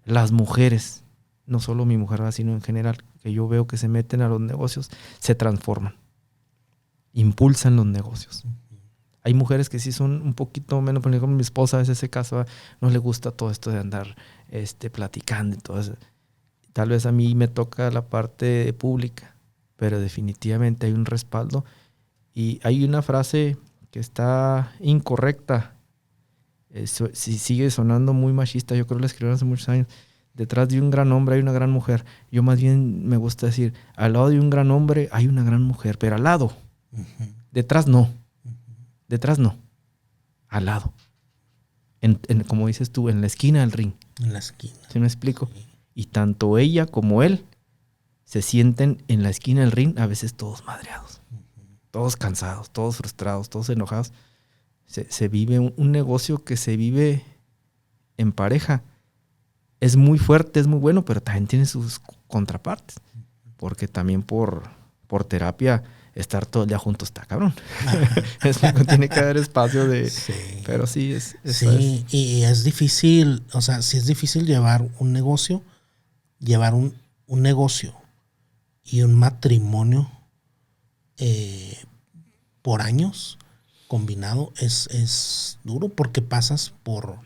Las mujeres, no solo mi mujer, sino en general, que yo veo que se meten a los negocios, se transforman. Impulsan los negocios. Hay mujeres que sí son un poquito menos, por ejemplo, mi esposa, es ese caso, no le gusta todo esto de andar platicando y todo eso. Tal vez a mí me toca la parte pública, pero definitivamente hay un respaldo. Y hay una frase que está incorrecta, si sigue sonando muy machista, yo creo que la escribieron hace muchos años. Detrás de un gran hombre hay una gran mujer. Yo más bien me gusta decir, al lado de un gran hombre hay una gran mujer, pero al lado. Detrás no. Detrás no. Al lado. Como dices tú, en la esquina del ring. En la esquina. ¿Sí me explico? Sí. Y tanto ella como él se sienten en la esquina del ring, a veces todos madreados. Todos cansados, todos frustrados, todos enojados. Se vive un negocio que se vive en pareja. Es muy fuerte, es muy bueno, pero también tiene sus contrapartes. Porque también por terapia, estar todo el día juntos está cabrón. Tiene que haber espacio de... Sí. Pero sí, sí, y es difícil, o sea, sí es difícil llevar un negocio y un matrimonio por años, combinado es duro porque pasas por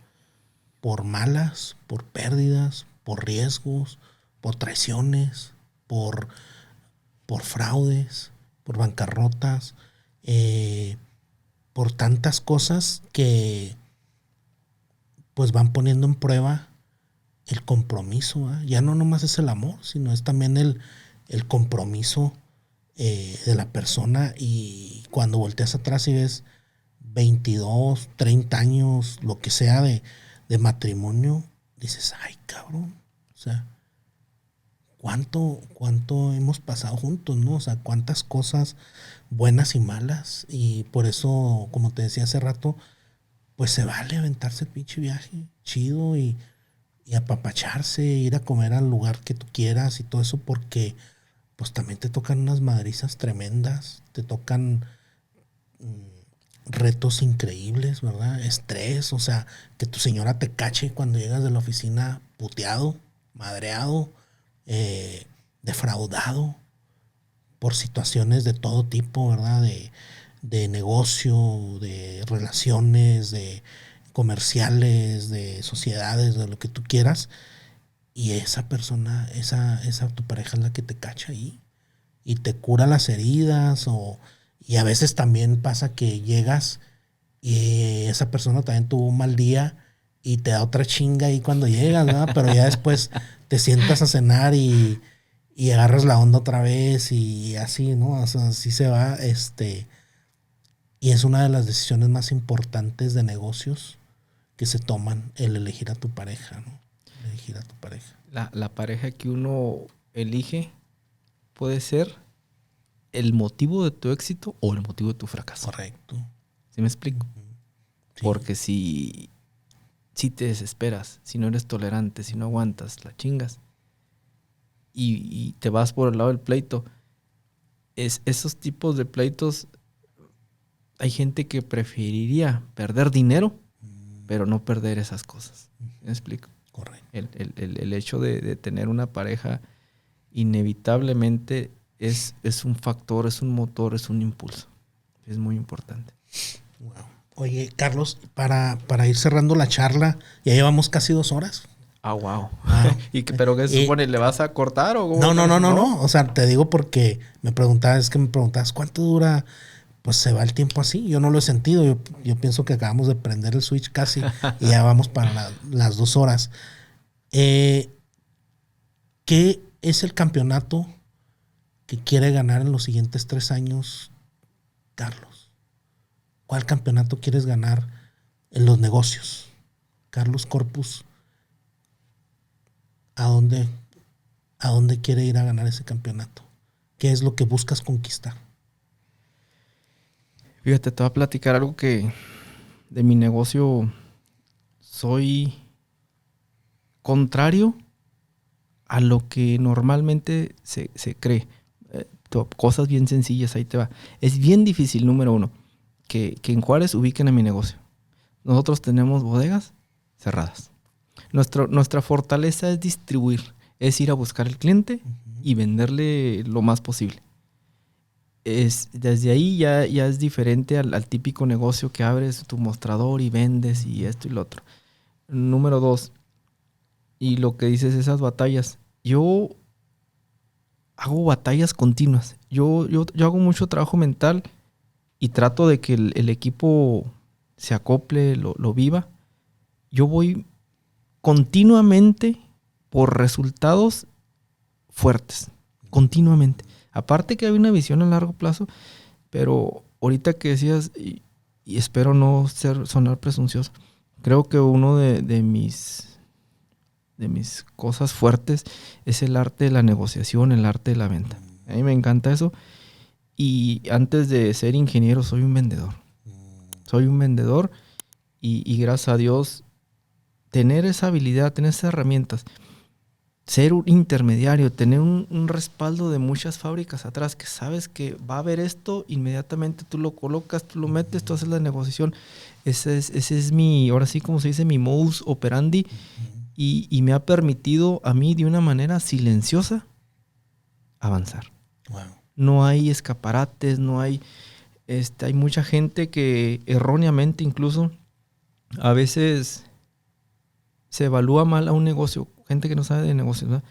malas, por pérdidas, por riesgos, por traiciones, por fraudes, por bancarrotas, por tantas cosas que pues van poniendo en prueba el compromiso, ¿eh? Ya no nomás es el amor, sino es también el compromiso de la persona. Y cuando volteas atrás y ves 22, 30 años, lo que sea de matrimonio, dices, ay, cabrón, o sea, cuánto hemos pasado juntos, ¿no? O sea, cuántas cosas buenas y malas. Y por eso, como te decía hace rato, pues se vale aventarse el pinche viaje chido y apapacharse, ir a comer al lugar que tú quieras y todo eso, porque pues también te tocan unas madrizas tremendas, te tocan retos increíbles, ¿verdad? Estrés, o sea, que tu señora te cache cuando llegas de la oficina puteado, madreado, defraudado por situaciones de todo tipo, ¿verdad? De negocio, de relaciones, de comerciales, de sociedades, de lo que tú quieras. Y esa persona, esa tu pareja es la que te cacha ahí y te cura las heridas. Y a veces también pasa que llegas y esa persona también tuvo un mal día y te da otra chinga ahí cuando llegas, ¿verdad? Pero ya después te sientas a cenar y agarras la onda otra vez y así, ¿no? O sea, así se va. Y es una de las decisiones más importantes de negocios que se toman, el elegir a tu pareja, ¿no? Elegir a tu pareja. La pareja que uno elige puede ser el motivo de tu éxito o el motivo de tu fracaso. Correcto. ¿Sí me explico? Sí. Porque si te desesperas, si no eres tolerante, si no aguantas, la chingas y te vas por el lado del pleito, esos tipos de pleitos, hay gente que preferiría perder dinero, pero no perder esas cosas. ¿Me explico? Correcto. El hecho de tener una pareja inevitablemente es un factor, es un motor, es un impulso. Es muy importante. Wow. Oye, Carlos, para ir cerrando la charla, ya llevamos casi 2 horas. Ah, wow. Ah, ¿Pero qué se supone? ¿Le vas a cortar o cómo? No. O sea, te digo porque me preguntabas ¿cuánto dura? Pues se va el tiempo así. Yo no lo he sentido. Yo pienso que acabamos de prender el switch casi y ya vamos para las 2 horas. ¿Qué es el campeonato que quiere ganar en los siguientes 3 años, Carlos? ¿Cuál campeonato quieres ganar en los negocios? Carlos Corpus, ¿a dónde quiere ir a ganar ese campeonato? ¿Qué es lo que buscas conquistar? Fíjate, te voy a platicar algo que de mi negocio soy contrario a lo que normalmente se cree. Cosas bien sencillas, ahí te va. Es bien difícil, número uno, que en Juárez ubiquen a mi negocio. Nosotros tenemos bodegas cerradas. Nuestra fortaleza es distribuir, es ir a buscar al cliente y venderle lo más posible. Desde ahí ya es diferente al típico negocio que abres tu mostrador y vendes y esto y lo otro. Número 2, y lo que dices, esas batallas. Yo hago batallas continuas. Yo hago mucho trabajo mental y trato de que el equipo se acople, lo viva. Yo voy continuamente por resultados fuertes, continuamente. Aparte que hay una visión a largo plazo, pero ahorita que decías, y espero no sonar presuncioso, creo que uno de mis cosas fuertes es el arte de la negociación, el arte de la venta. A mí me encanta eso. Y antes de ser ingeniero soy un vendedor. Soy un vendedor y gracias a Dios tener esa habilidad, tener esas herramientas, ser un intermediario, tener un respaldo de muchas fábricas atrás, que sabes que va a haber esto, inmediatamente tú lo colocas, tú lo metes, tú haces la negociación. Ese es mi, ahora sí como se dice, mi modus operandi. Y me ha permitido a mí de una manera silenciosa avanzar. Wow. No hay escaparates, no hay hay mucha gente que erróneamente incluso a veces se evalúa mal a un negocio. Gente que no sabe de negocios, ¿verdad?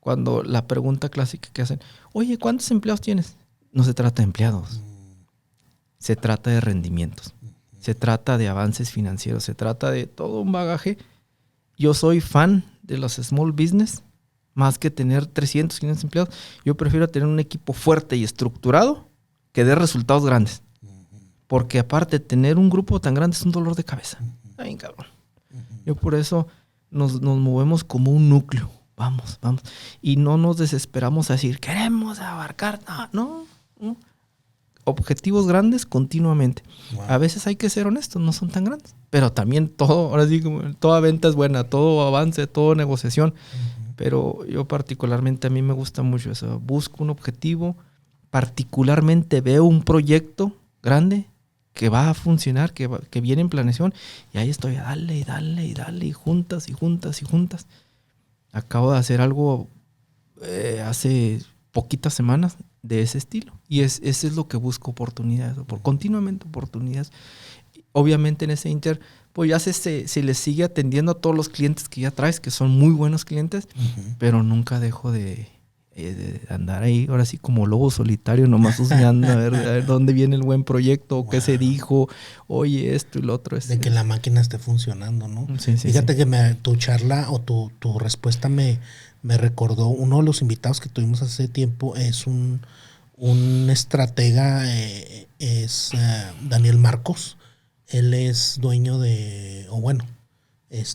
Cuando la pregunta clásica que hacen, oye, ¿cuántos empleados tienes? No se trata de empleados. Se trata de rendimientos. Se trata de avances financieros. Se trata de todo un bagaje. Yo soy fan de los small business. Más que tener 300, 500 empleados. Yo prefiero tener un equipo fuerte y estructurado que dé resultados grandes. Porque aparte, tener un grupo tan grande es un dolor de cabeza. Ay, cabrón. Yo por eso nos movemos como un núcleo. Vamos. Y no nos desesperamos a decir, queremos abarcar. No. Objetivos grandes continuamente. Wow. A veces hay que ser honestos, no son tan grandes. Pero también ahora sí, como toda venta es buena, todo avance, toda negociación. Pero yo particularmente, a mí me gusta mucho eso. Busco un objetivo, particularmente veo un proyecto grande que va a funcionar, que viene en planeación. Y ahí estoy, dale, y juntas. Acabo de hacer algo hace poquitas semanas de ese estilo. Y ese es lo que busco, oportunidades. Continuamente oportunidades. Obviamente en ese inter, pues ya se les sigue atendiendo a todos los clientes que ya traes, que son muy buenos clientes, pero nunca dejo de andar ahí, ahora sí como lobo solitario, nomás husmeando a ver dónde viene el buen proyecto, o qué se dijo, oye, esto y lo otro. De que la máquina esté funcionando, ¿no? Sí, Fíjate que tu charla o tu respuesta me recordó, uno de los invitados que tuvimos hace tiempo es un estratega, es Daniel Marcos. Él es dueño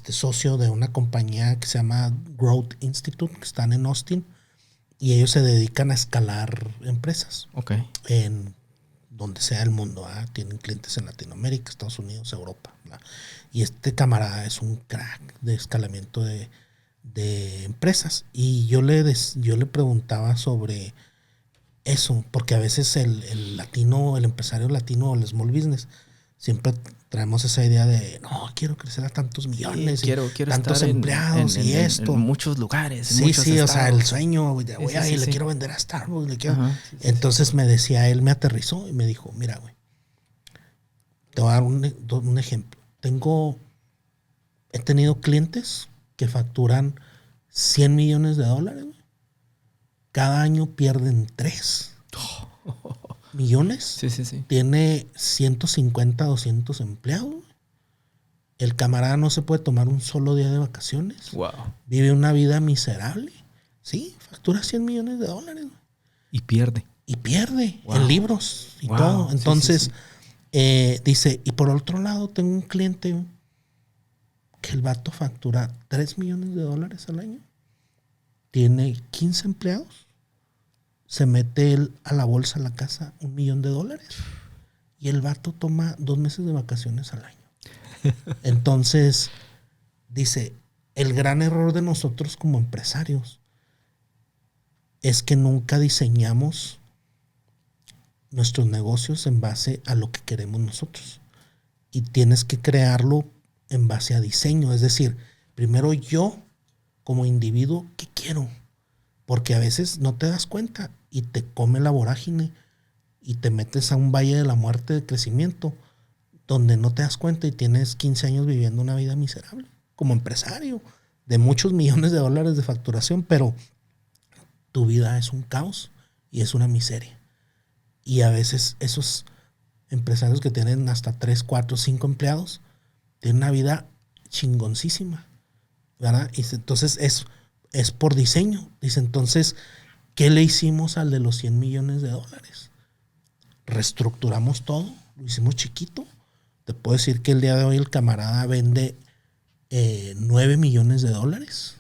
socio de una compañía que se llama Growth Institute, que están en Austin, y ellos se dedican a escalar empresas. Okay. En donde sea el mundo. Tienen clientes en Latinoamérica, Estados Unidos, Europa. Y este camarada es un crack de escalamiento de empresas. Y yo le preguntaba sobre eso, porque a veces el latino, el empresario latino o el small business, siempre traemos esa idea de, no, quiero crecer a tantos millones, quiero tantos estar empleados y esto. En muchos lugares. Sí, o sea, el sueño, le quiero vender a Starbucks. Entonces me decía, él me aterrizó y me dijo, mira, güey, te voy a dar un ejemplo. He tenido clientes que facturan $100 millones, güey. Cada año pierden 3 millones. Sí. Tiene 150, 200 empleados. El camarada no se puede tomar un solo día de vacaciones. Wow. Vive una vida miserable. Sí, factura $100 millones. Y pierde. Wow. En libros y todo. Entonces, dice, y por otro lado, tengo un cliente que el vato factura $3 millones al año. Tiene 15 empleados. Se mete él a la bolsa, a la casa, $1 millón. Y el vato toma 2 meses de vacaciones al año. Entonces, dice, el gran error de nosotros como empresarios es que nunca diseñamos nuestros negocios en base a lo que queremos nosotros. Y tienes que crearlo en base a diseño. Es decir, primero yo, como individuo, ¿qué quiero? Porque a veces no te das cuenta y te come la vorágine y te metes a un valle de la muerte de crecimiento donde no te das cuenta y tienes 15 años viviendo una vida miserable como empresario de muchos millones de dólares de facturación, pero tu vida es un caos y es una miseria. Y a veces esos empresarios que tienen hasta 3, 4, 5 empleados tienen una vida chingoncísima, ¿verdad? Y entonces es por diseño. Dice, entonces, ¿qué le hicimos al de los $100 millones? Reestructuramos todo, lo hicimos chiquito. Te puedo decir que el día de hoy el camarada vende $9 millones.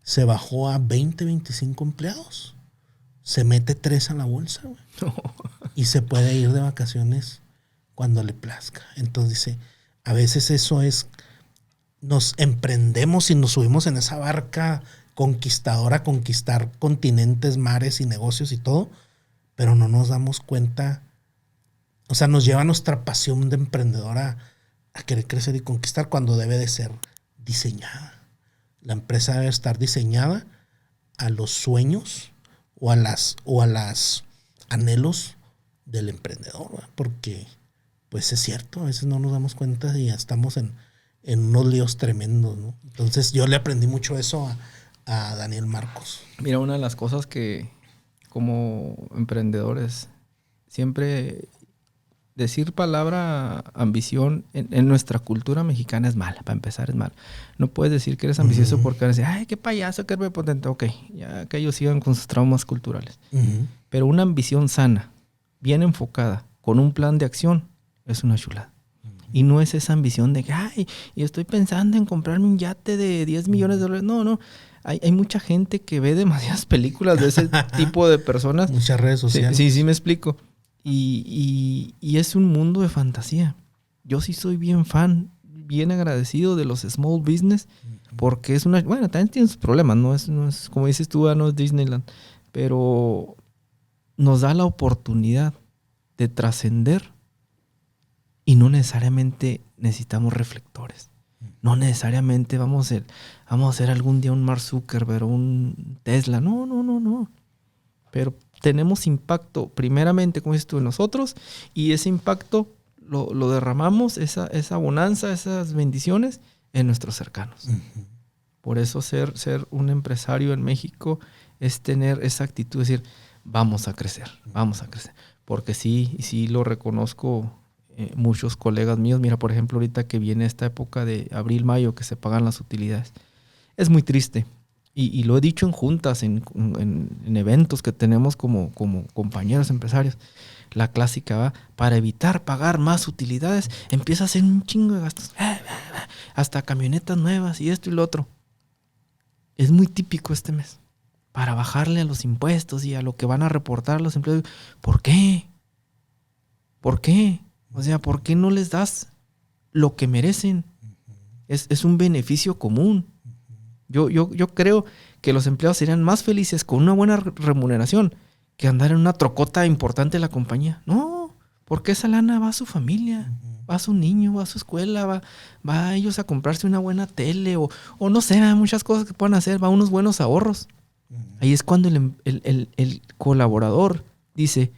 Se bajó a 20, 25 empleados. Se mete 3 a la bolsa, güey. Y se puede ir de vacaciones cuando le plazca. Entonces dice, a veces eso es, nos emprendemos y nos subimos en esa barca conquistadora, conquistar continentes, mares y negocios y todo, pero no nos damos cuenta. O sea, nos lleva nuestra pasión de emprendedora a querer crecer y conquistar cuando debe de ser diseñada. La empresa debe estar diseñada a los sueños o a las anhelos del emprendedor, ¿verdad? Porque pues es cierto, a veces no nos damos cuenta y ya estamos en unos líos tremendos, ¿no? Entonces yo le aprendí mucho eso a Daniel Marcos. Mira, una de las cosas que como emprendedores siempre decir palabra ambición en nuestra cultura mexicana es mala. Para empezar, es mala. No puedes decir que eres ambicioso porque van a decir, ay, qué payaso, qué prepotente. Ok, ya que ellos sigan con sus traumas culturales. Pero una ambición sana, bien enfocada, con un plan de acción, es una chulada. Y no es esa ambición de que, ay, yo estoy pensando en comprarme un yate de 10 millones de dólares. No. Hay mucha gente que ve demasiadas películas de ese tipo de personas. Muchas redes sociales. Sí, me explico. Y es un mundo de fantasía. Yo sí soy bien fan, bien agradecido de los small business, porque es una... Bueno, también tiene sus problemas, no es como dices tú, no es Disneyland, pero nos da la oportunidad de trascender y no necesariamente necesitamos reflectores. No necesariamente vamos a ser algún día un Mark Zuckerberg o un Tesla. No. Pero tenemos impacto primeramente, como dices tú, en nosotros, y ese impacto lo derramamos, esa bonanza, esas bendiciones en nuestros cercanos. Por eso ser un empresario en México es tener esa actitud de decir, vamos a crecer. Porque sí lo reconozco, muchos colegas míos, mira, por ejemplo, ahorita que viene esta época de abril, mayo, que se pagan las utilidades. Es muy triste. Y lo he dicho en juntas, en eventos que tenemos como compañeros empresarios. La clásica va, para evitar pagar más utilidades, empieza a hacer un chingo de gastos. Hasta camionetas nuevas y esto y lo otro. Es muy típico este mes. Para bajarle a los impuestos y a lo que van a reportar los empleados. ¿Por qué? O sea, ¿por qué no les das lo que merecen? Es un beneficio común. Yo creo que los empleados serían más felices con una buena remuneración que andar en una trocota importante de la compañía. No, porque esa lana va a su familia, va a su niño, va a su escuela, va a ellos a comprarse una buena tele o no sé, hay muchas cosas que pueden hacer, va a unos buenos ahorros. Ahí es cuando el colaborador dice,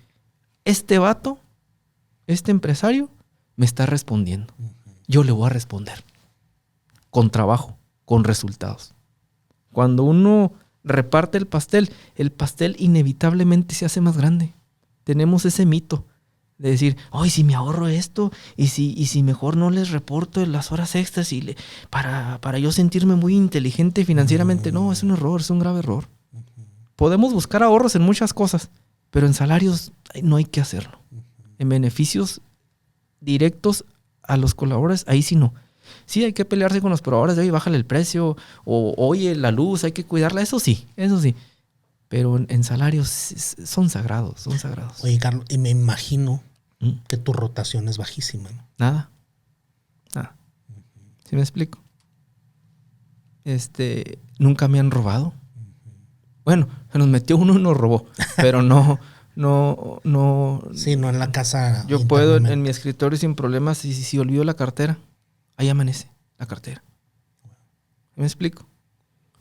este vato, este empresario me está respondiendo. Yo le voy a responder con trabajo, con resultados. Cuando uno reparte el pastel inevitablemente se hace más grande. Tenemos ese mito de decir, ay, si me ahorro esto y si mejor no les reporto las horas extras para yo sentirme muy inteligente financieramente. No, es un error, es un grave error. Podemos buscar ahorros en muchas cosas, pero en salarios no hay que hacerlo. En beneficios directos a los colaboradores, ahí sí no. Sí, hay que pelearse con los proveedores de, oye, bájale el precio, o oye, la luz, hay que cuidarla, eso sí. Pero en salarios son sagrados. Oye, Carlos, y me imagino que tu rotación es bajísima, ¿no? Nada. ¿Sí me explico? Nunca me han robado. Bueno, se nos metió uno y nos robó, pero no. Sí, no en la casa. Yo puedo en mi escritorio sin problemas, si olvido la cartera, ahí amanece la cartera. ¿Me explico?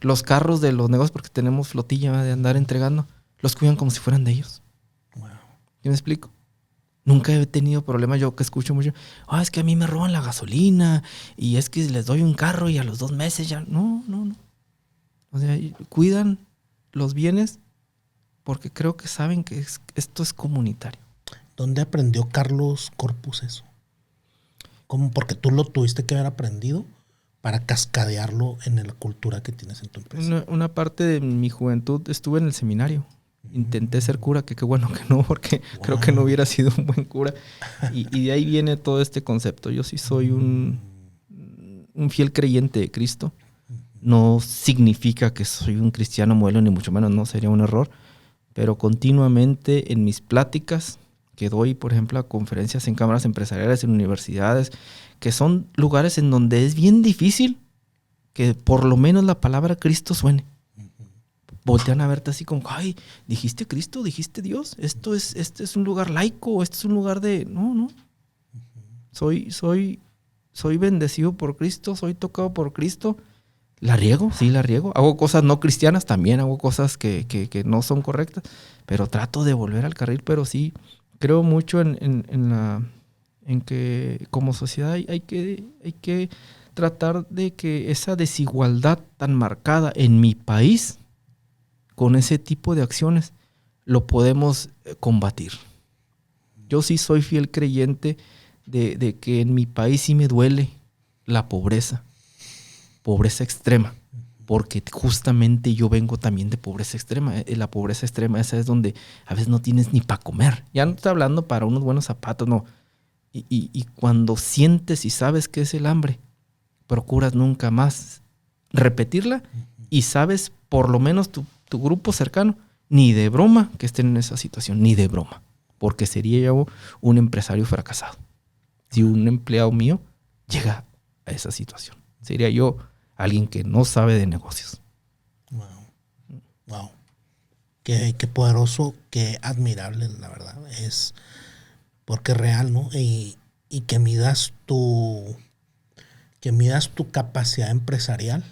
Los carros de los negocios, porque tenemos flotilla de andar entregando, los cuidan como si fueran de ellos. Wow. ¿Me explico? Nunca he tenido problemas, yo que escucho mucho, es que a mí me roban la gasolina y es que les doy un carro y a los 2 meses ya... No. O sea, cuidan los bienes porque creo que saben que esto es comunitario. ¿Dónde aprendió Carlos Corpus eso? ¿Cómo? Porque tú lo tuviste que haber aprendido para cascadearlo en la cultura que tienes en tu empresa. Una parte de mi juventud estuve en el seminario. Intenté ser cura, que qué bueno que no, porque creo que no hubiera sido un buen cura. Y de ahí viene todo este concepto. Yo sí soy un fiel creyente de Cristo. No significa que soy un cristiano modelo, ni mucho menos, no, sería un error. Pero continuamente en mis pláticas que doy, por ejemplo, a conferencias en cámaras empresariales, en universidades, que son lugares en donde es bien difícil que por lo menos la palabra Cristo suene. Voltean a verte así como, ay, ¿dijiste Cristo? ¿Dijiste Dios? Este es un lugar laico, este es un lugar de... No. Soy bendecido por Cristo, soy tocado por Cristo. ¿La riego? Sí, la riego. Hago cosas no cristianas, también hago cosas que no son correctas, pero trato de volver al carril, pero sí creo mucho en que como sociedad hay que tratar de que esa desigualdad tan marcada en mi país, con ese tipo de acciones, lo podemos combatir. Yo sí soy fiel creyente de que en mi país sí me duele la pobreza extrema, porque justamente yo vengo también de pobreza extrema. La pobreza extrema, esa es donde a veces no tienes ni para comer. Ya no estoy hablando para unos buenos zapatos, no. Y cuando sientes y sabes qué es el hambre, procuras nunca más repetirla y sabes, por lo menos tu grupo cercano, ni de broma que estén en esa situación, ni de broma, porque sería yo un empresario fracasado. Si un empleado mío llega a esa situación, sería yo alguien que no sabe de negocios. Wow. Qué poderoso, qué admirable, la verdad. Es porque es real, ¿no? Y que midas tu capacidad empresarial,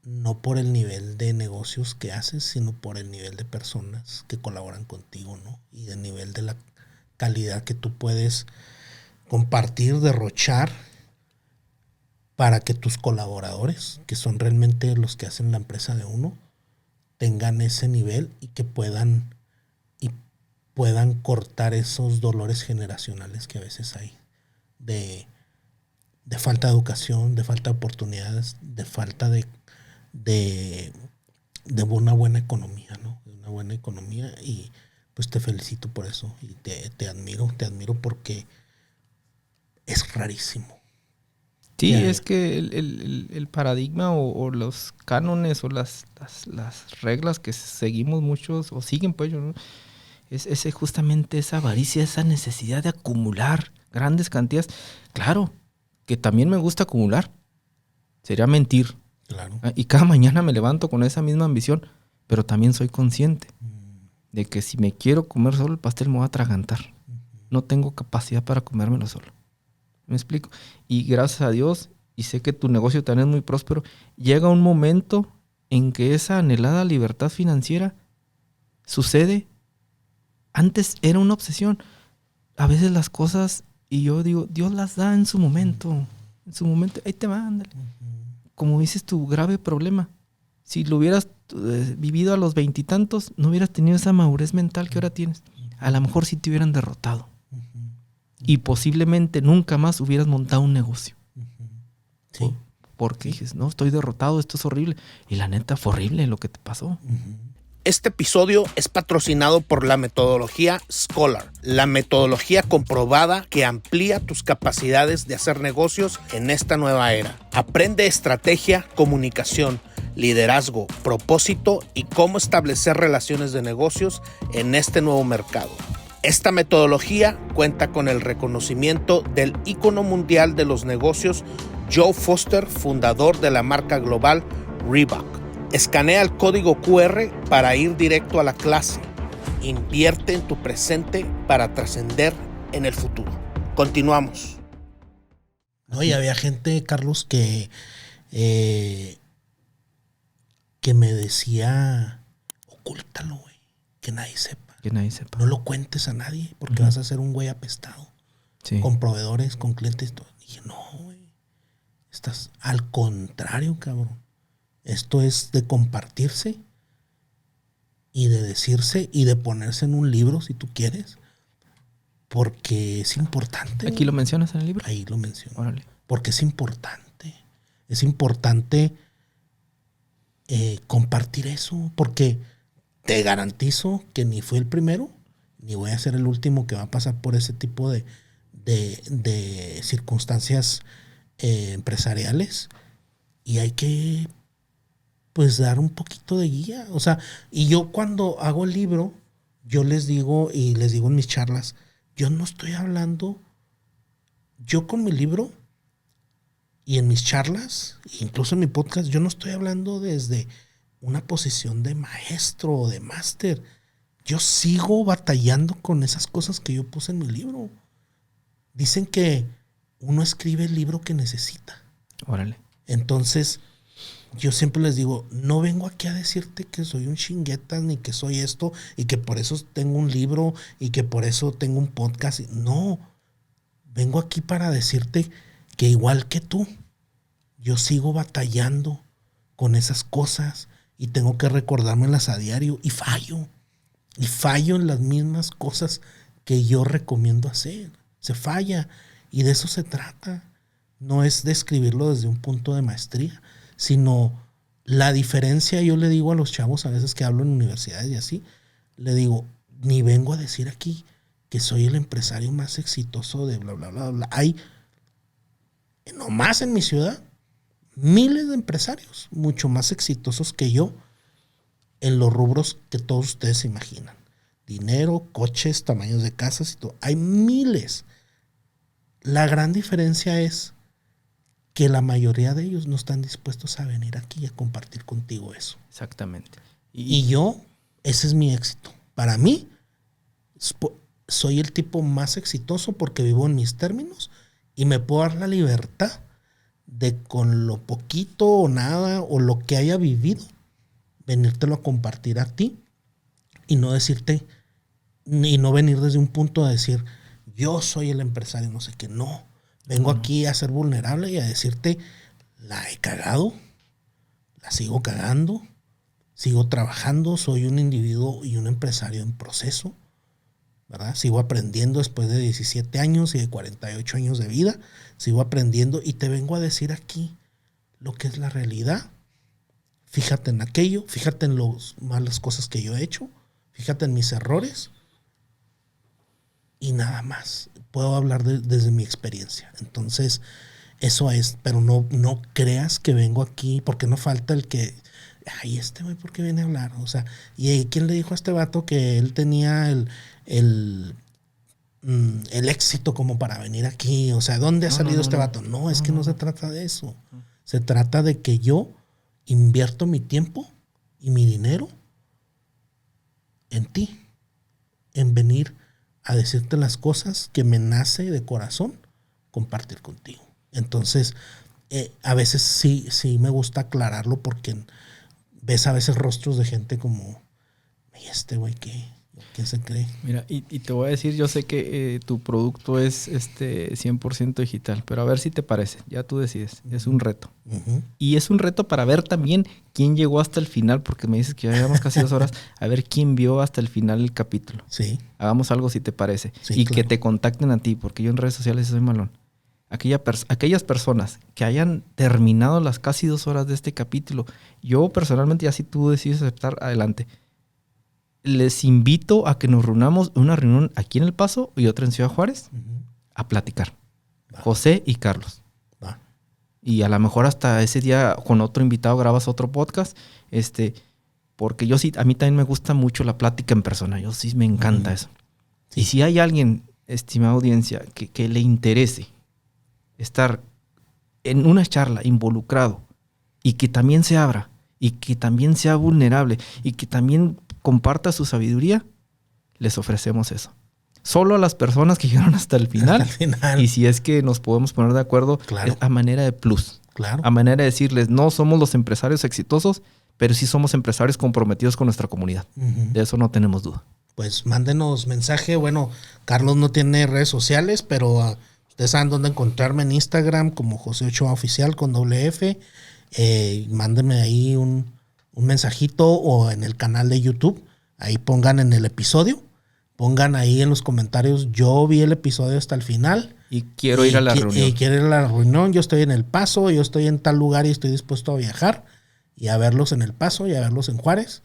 no por el nivel de negocios que haces, sino por el nivel de personas que colaboran contigo, ¿no? Y el nivel de la calidad que tú puedes compartir, derrochar, para que tus colaboradores, que son realmente los que hacen la empresa de uno, tengan ese nivel y que puedan cortar esos dolores generacionales que a veces hay de falta de educación, de falta de oportunidades, de falta de una buena economía, ¿no? De una buena economía. Y pues te felicito por eso y te admiro porque es rarísimo. Sí, es que el paradigma o los cánones o las reglas que seguimos muchos o siguen, pues, ¿no? Es justamente esa avaricia, esa necesidad de acumular grandes cantidades. Claro, que también me gusta acumular. Sería mentir. Claro. Y cada mañana me levanto con esa misma ambición, pero también soy consciente de que si me quiero comer solo el pastel me voy a atragantar. No tengo capacidad para comérmelo solo. ¿Me explico? Y gracias a Dios, y sé que tu negocio también es muy próspero, llega un momento en que esa anhelada libertad financiera sucede. Antes era una obsesión. A veces las cosas, y yo digo, Dios las da en su momento. En su momento, ahí te va, ándale. Como dices, tu grave problema. Si lo hubieras vivido a los 20 y tantos, no hubieras tenido esa madurez mental que ahora tienes. A lo mejor sí te hubieran derrotado. Y posiblemente nunca más hubieras montado un negocio. Sí. Porque dices, no, estoy derrotado, esto es horrible. Y la neta, fue horrible lo que te pasó. Este episodio es patrocinado por la metodología Scholar, la metodología comprobada que amplía tus capacidades de hacer negocios en esta nueva era. Aprende estrategia, comunicación, liderazgo, propósito y cómo establecer relaciones de negocios en este nuevo mercado. Esta metodología cuenta con el reconocimiento del ícono mundial de los negocios, Joe Foster, fundador de la marca global Reebok. Escanea el código QR para ir directo a la clase. Invierte en tu presente para trascender en el futuro. Continuamos. No, y había gente, Carlos, que me decía, ocúltalo, güey, que nadie sepa. Que nadie sepa. No lo cuentes a nadie porque vas a ser un güey apestado. Sí. Con proveedores, con clientes. Todo. Y dije, no, güey. Estás al contrario, cabrón. Esto es de compartirse y de decirse y de ponerse en un libro si tú quieres. Porque es importante. ¿Aquí lo mencionas en el libro? Ahí lo menciono. Órale. Porque es importante. Es importante compartir eso. Porque te garantizo que ni fui el primero, ni voy a ser el último que va a pasar por ese tipo de circunstancias empresariales. Y hay que, pues, dar un poquito de guía. O sea, y yo cuando hago el libro, yo les digo, y les digo en mis charlas, yo no estoy hablando, yo con mi libro y en mis charlas, incluso en mi podcast, yo no estoy hablando desde una posición de maestro o de máster. Yo sigo batallando con esas cosas que yo puse en mi libro. Dicen que uno escribe el libro que necesita. Órale. Entonces, yo siempre les digo, no vengo aquí a decirte que soy un chinguetas ni que soy esto y que por eso tengo un libro y que por eso tengo un podcast. No, vengo aquí para decirte que igual que tú, yo sigo batallando con esas cosas y tengo que recordármelas a diario y fallo en las mismas cosas que yo recomiendo hacer. Se falla y de eso se trata. No es describirlo desde un punto de maestría, sino la diferencia. Yo le digo a los chavos a veces que hablo en universidades y así, le digo, ni vengo a decir aquí que soy el empresario más exitoso de bla, bla, bla, bla. Hay, nomás en mi ciudad, miles de empresarios mucho más exitosos que yo en los rubros que todos ustedes se imaginan. Dinero, coches, tamaños de casas y todo. Hay miles. La gran diferencia es que la mayoría de ellos no están dispuestos a venir aquí a compartir contigo eso. Exactamente. Y yo, ese es mi éxito. Para mí, soy el tipo más exitoso porque vivo en mis términos y me puedo dar la libertad de con lo poquito o nada o lo que haya vivido, venírtelo a compartir a ti y no decirte, y no venir desde un punto de decir, yo soy el empresario, no sé qué. No. Vengo aquí a ser vulnerable y a decirte, la he cagado, la sigo cagando, sigo trabajando, soy un individuo y un empresario en proceso, ¿verdad? Sigo aprendiendo después de 17 años y de 48 años de vida, sigo aprendiendo y te vengo a decir aquí lo que es la realidad. Fíjate en aquello, fíjate en las malas cosas que yo he hecho, fíjate en mis errores y nada más. Puedo hablar desde mi experiencia. Entonces, eso es, pero no creas que vengo aquí, porque no falta el que, ay, este güey, ¿por qué viene a hablar? O sea, ¿y quién le dijo a este vato que él tenía el éxito como para venir aquí? O sea, ¿dónde ha salido este vato? No, es que no se trata de eso. Se trata de que yo invierto mi tiempo y mi dinero en ti, en venir a decirte las cosas que me nace de corazón compartir contigo. Entonces, a veces sí me gusta aclararlo porque ves a veces rostros de gente como, ¿y este güey qué se cree? Mira, y te voy a decir, yo sé que tu producto es 100% digital, pero a ver si te parece, ya tú decides, es un reto. Uh-huh. Y es un reto para ver también quién llegó hasta el final, porque me dices que ya llevamos casi 2 horas, a ver quién vio hasta el final el capítulo. Sí. Hagamos algo si te parece. Sí, y claro. Que te contacten a ti, porque yo en redes sociales soy malón. Aquellas personas que hayan terminado las casi 2 horas de este capítulo, yo personalmente, ya si tú decides aceptar, adelante. Les invito a que nos reunamos una reunión aquí en El Paso y otra en Ciudad Juárez a platicar. Va. José y Carlos. Va. Y a lo mejor hasta ese día con otro invitado grabas otro podcast. Porque yo sí, a mí también me gusta mucho la plática en persona. Yo sí me encanta eso. Sí. Y si hay alguien, estimada audiencia, que le interese estar en una charla involucrado y que también se abra y que también sea vulnerable y que también comparta su sabiduría, les ofrecemos eso. Solo a las personas que llegaron hasta el final. Y si es que nos podemos poner de acuerdo, claro, es a manera de plus. Claro. A manera de decirles, no somos los empresarios exitosos, pero sí somos empresarios comprometidos con nuestra comunidad. Uh-huh. De eso no tenemos duda. Pues mándenos mensaje. Bueno, Carlos no tiene redes sociales, pero ustedes saben dónde encontrarme en Instagram como José Ochoa Oficial con .f. Mándenme ahí un mensajito o en el canal de YouTube. Ahí pongan en el episodio. Pongan ahí en los comentarios, yo vi el episodio hasta el final. Y quiero ir a la reunión. Y quiero ir a la reunión. Yo estoy en El Paso, yo estoy en tal lugar y estoy dispuesto a viajar. Y a verlos en El Paso y a verlos en Juárez.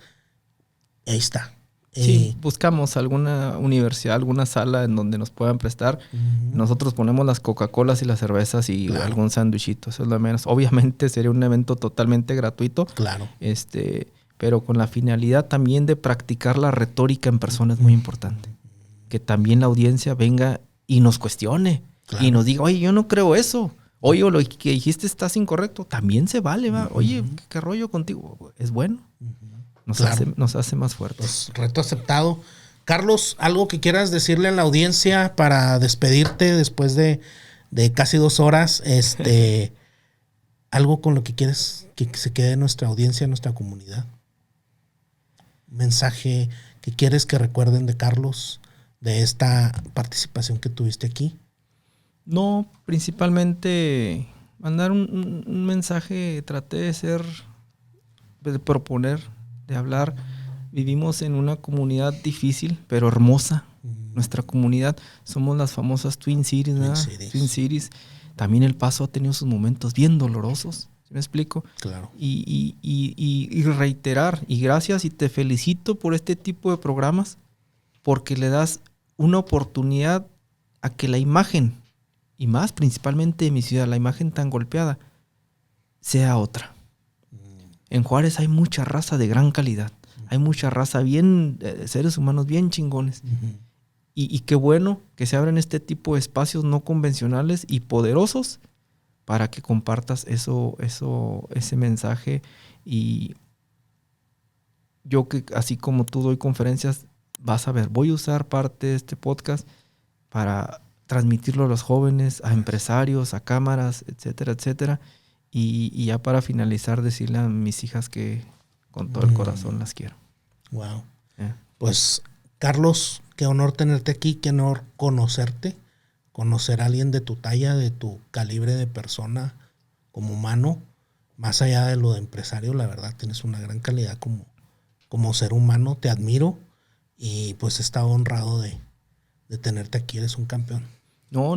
Ahí está. Sí, buscamos alguna universidad, alguna sala en donde nos puedan prestar. Uh-huh. Nosotros ponemos las Coca-Colas y las cervezas y claro, algún sándwichito. Eso es lo menos. Obviamente sería un evento totalmente gratuito. Claro. Pero con la finalidad también de practicar la retórica en persona es muy importante. Que también la audiencia venga y nos cuestione. Claro. Y nos diga, oye, yo no creo eso. Oye, lo que dijiste estás incorrecto. También se vale, va. Oye, ¿qué rollo contigo? Es bueno. Nos hace más fuertes. Pues, reto aceptado. Carlos, ¿algo que quieras decirle a la audiencia para despedirte después de casi 2 horas? algo con lo que quieres que se quede nuestra audiencia, nuestra comunidad. Un mensaje que quieres que recuerden de Carlos, de esta participación que tuviste aquí. No, principalmente mandar un mensaje. Traté de proponer, de hablar. Vivimos en una comunidad difícil, pero hermosa. Nuestra comunidad, somos las famosas Twin Cities, ¿verdad? Twin Cities. También El Paso ha tenido sus momentos bien dolorosos, ¿sí me explico? Claro. Y reiterar, y gracias y te felicito por este tipo de programas, porque le das una oportunidad a que la imagen, y más principalmente de mi ciudad, la imagen tan golpeada, sea otra. En Juárez hay mucha raza de gran calidad. Hay mucha raza bien, seres humanos bien chingones. Y qué bueno que se abren este tipo de espacios no convencionales y poderosos para que compartas ese mensaje. Y yo, que así como tú doy conferencias, vas a ver, voy a usar parte de este podcast para transmitirlo a los jóvenes, a empresarios, a cámaras, etcétera, etcétera. Y ya para finalizar, decirle a mis hijas que con todo el corazón las quiero. Wow. Pues, Carlos, qué honor tenerte aquí, qué honor conocerte, conocer a alguien de tu talla, de tu calibre de persona como humano, más allá de lo de empresario. La verdad, tienes una gran calidad como ser humano, te admiro y pues he estado honrado de tenerte aquí, eres un campeón. No,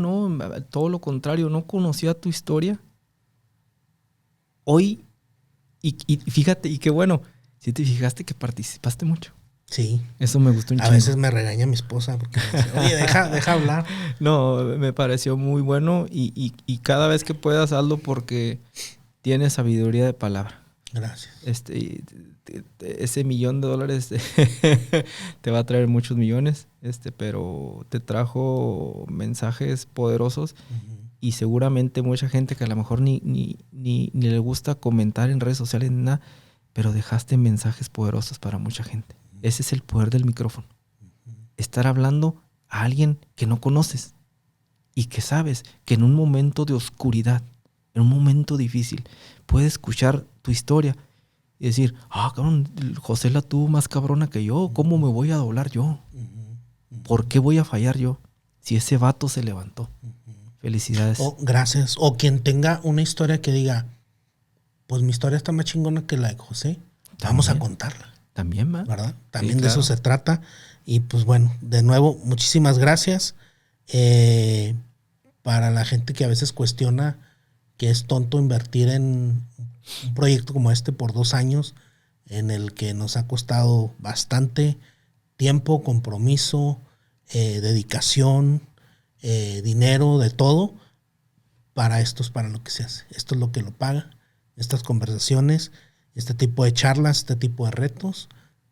todo lo contrario, no conocía tu historia. Hoy, y fíjate, y qué bueno, si te fijaste que participaste mucho. Sí. Eso me gustó un chingo. A veces me regaña mi esposa porque me dice, oye, deja hablar. No, me pareció muy bueno y cada vez que puedas hazlo porque tienes sabiduría de palabra. Gracias. Ese $1,000,000 te va a traer muchos millones, pero te trajo mensajes poderosos. Y seguramente mucha gente que a lo mejor ni le gusta comentar en redes sociales ni nada, pero dejaste mensajes poderosos para mucha gente. Ese es el poder del micrófono. Estar hablando a alguien que no conoces y que sabes que en un momento de oscuridad, en un momento difícil, puede escuchar tu historia y decir, cabrón, José la tuvo más cabrona que yo. ¿Cómo me voy a doblar yo? ¿Por qué voy a fallar yo si ese vato se levantó? Felicidades. Gracias. O quien tenga una historia que diga, pues mi historia está más chingona que la de José. Vamos a contarla. También, ¿verdad? También sí, de eso se trata. Y pues bueno, de nuevo, muchísimas gracias. Para la gente que a veces cuestiona que es tonto invertir en un proyecto como este por 2 años, en el que nos ha costado bastante tiempo, compromiso, dedicación, dinero, de todo. Para esto es para lo que se hace. Esto es lo que lo paga. Estas conversaciones, este tipo de charlas, este tipo de retos.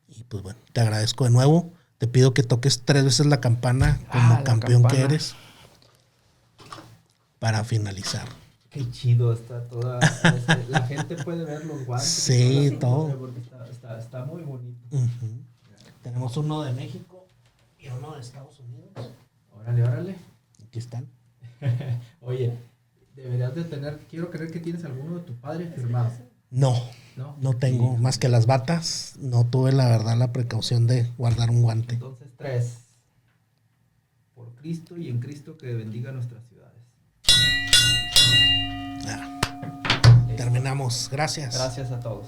Y pues bueno, te agradezco de nuevo. Te pido que toques 3 veces la campana como campeón que eres. Para finalizar. Qué chido está toda. La gente puede ver los guantes. Sí, todo. Porque está muy bonito. Tenemos uno de México y uno de Estados Unidos. Órale. Aquí están. Oye, deberías de tener. Quiero creer que tienes alguno de tu padre firmado. No tengo más que las batas. No tuve la verdad la precaución de guardar un guante. Entonces 3. Por Cristo y en Cristo que bendiga nuestras ciudades. Terminamos. Gracias. Gracias a todos.